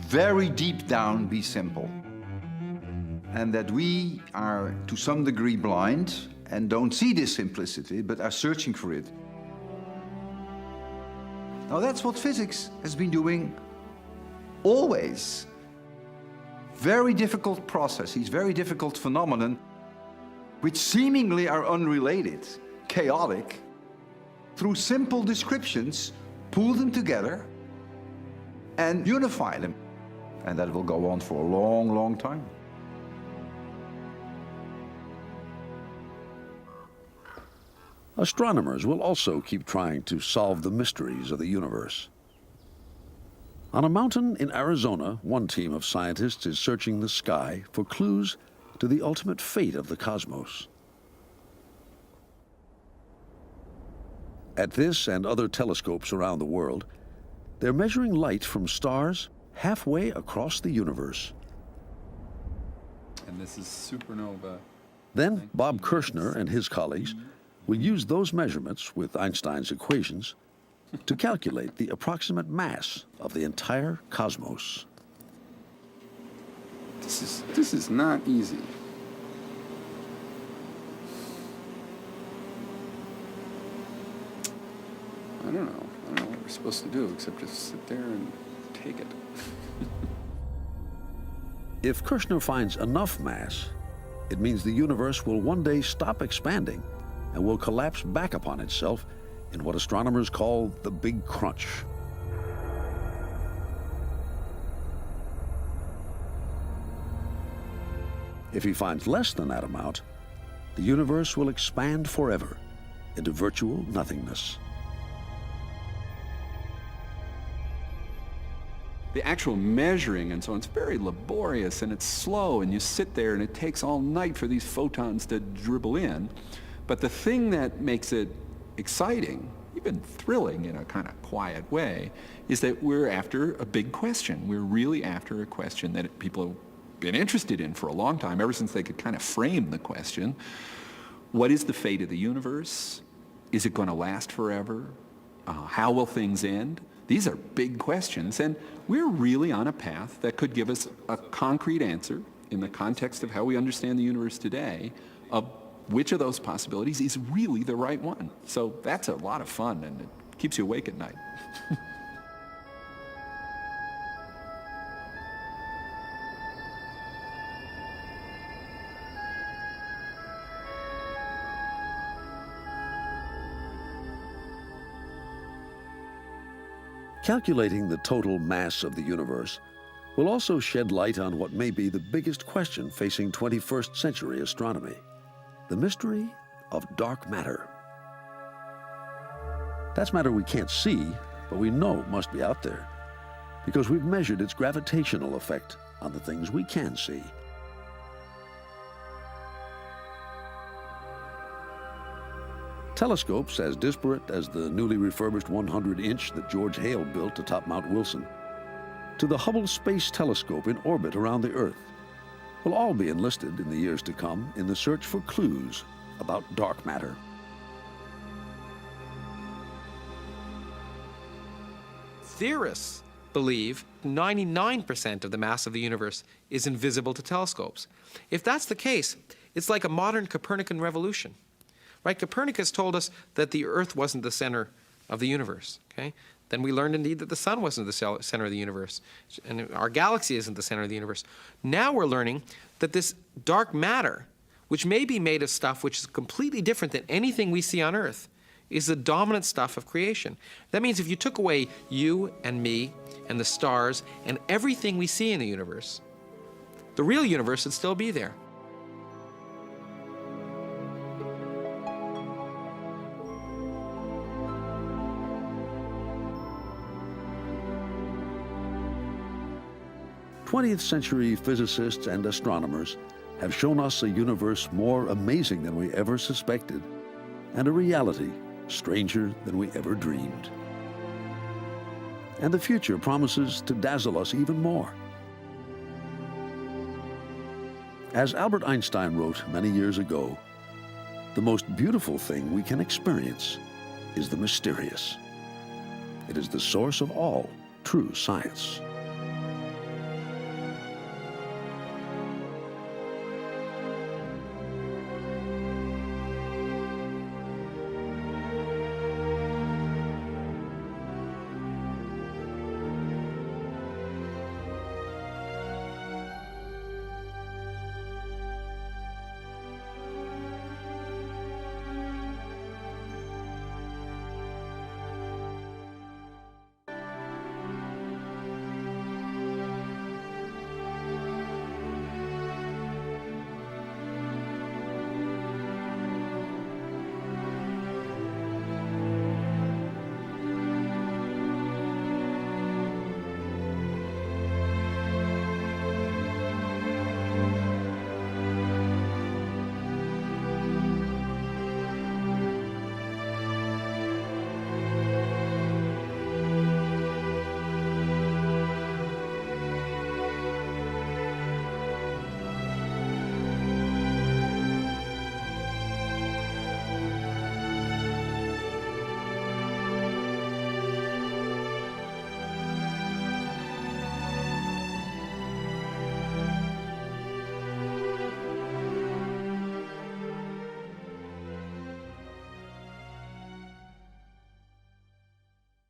very deep down be simple. And that we are to some degree blind and don't see this simplicity, but are searching for it. Now that's what physics has been doing always. Very difficult processes, very difficult phenomenon, which seemingly are unrelated, chaotic, through simple descriptions, pull them together and unify them. And that will go on for a long, long time. Astronomers will also keep trying to solve the mysteries of the universe. On a mountain in Arizona, one team of scientists is searching the sky for clues to the ultimate fate of the cosmos. At this and other telescopes around the world, they're measuring light from stars halfway across the universe. And this is supernova. Then Bob Kirshner and his colleagues will use those measurements with Einstein's equations to calculate the approximate mass of the entire cosmos. This is not easy. I don't know what we're supposed to do except just sit there and take it. If Kirshner finds enough mass, it means the universe will one day stop expanding and will collapse back upon itself in what astronomers call the Big Crunch. If he finds less than that amount, the universe will expand forever into virtual nothingness. The actual measuring and so on, it's very laborious and it's slow and you sit there and it takes all night for these photons to dribble in. But the thing that makes it exciting, even thrilling in a kind of quiet way, is that we're after a big question. We're really after a question that people have been interested in for a long time, ever since they could kind of frame the question. What is the fate of the universe? Is it going to last forever? How will things end? These are big questions, and we're really on a path that could give us a concrete answer in the context of how we understand the universe today of which of those possibilities is really the right one. So that's a lot of fun, and it keeps you awake at night. Calculating the total mass of the universe will also shed light on what may be the biggest question facing 21st century astronomy: the mystery of dark matter. That's matter we can't see, but we know must be out there, because we've measured its gravitational effect on the things we can see. Telescopes as disparate as the newly refurbished 100-inch that George Hale built atop Mount Wilson, to the Hubble Space Telescope in orbit around the Earth, will all be enlisted in the years to come in the search for clues about dark matter. Theorists believe 99% of the mass of the universe is invisible to telescopes. If that's the case, it's like a modern Copernican revolution. Right? Copernicus told us that the Earth wasn't the center of the universe. Okay? Then we learned indeed that the sun wasn't the center of the universe, and our galaxy isn't the center of the universe. Now we're learning that this dark matter, which may be made of stuff which is completely different than anything we see on Earth, is the dominant stuff of creation. That means if you took away you and me and the stars and everything we see in the universe, the real universe would still be there. '20th century physicists and astronomers have shown us a universe more amazing than we ever suspected, and a reality stranger than we ever dreamed. And the future promises to dazzle us even more. As Albert Einstein wrote many years ago, the most beautiful thing we can experience is the mysterious. It is the source of all true science.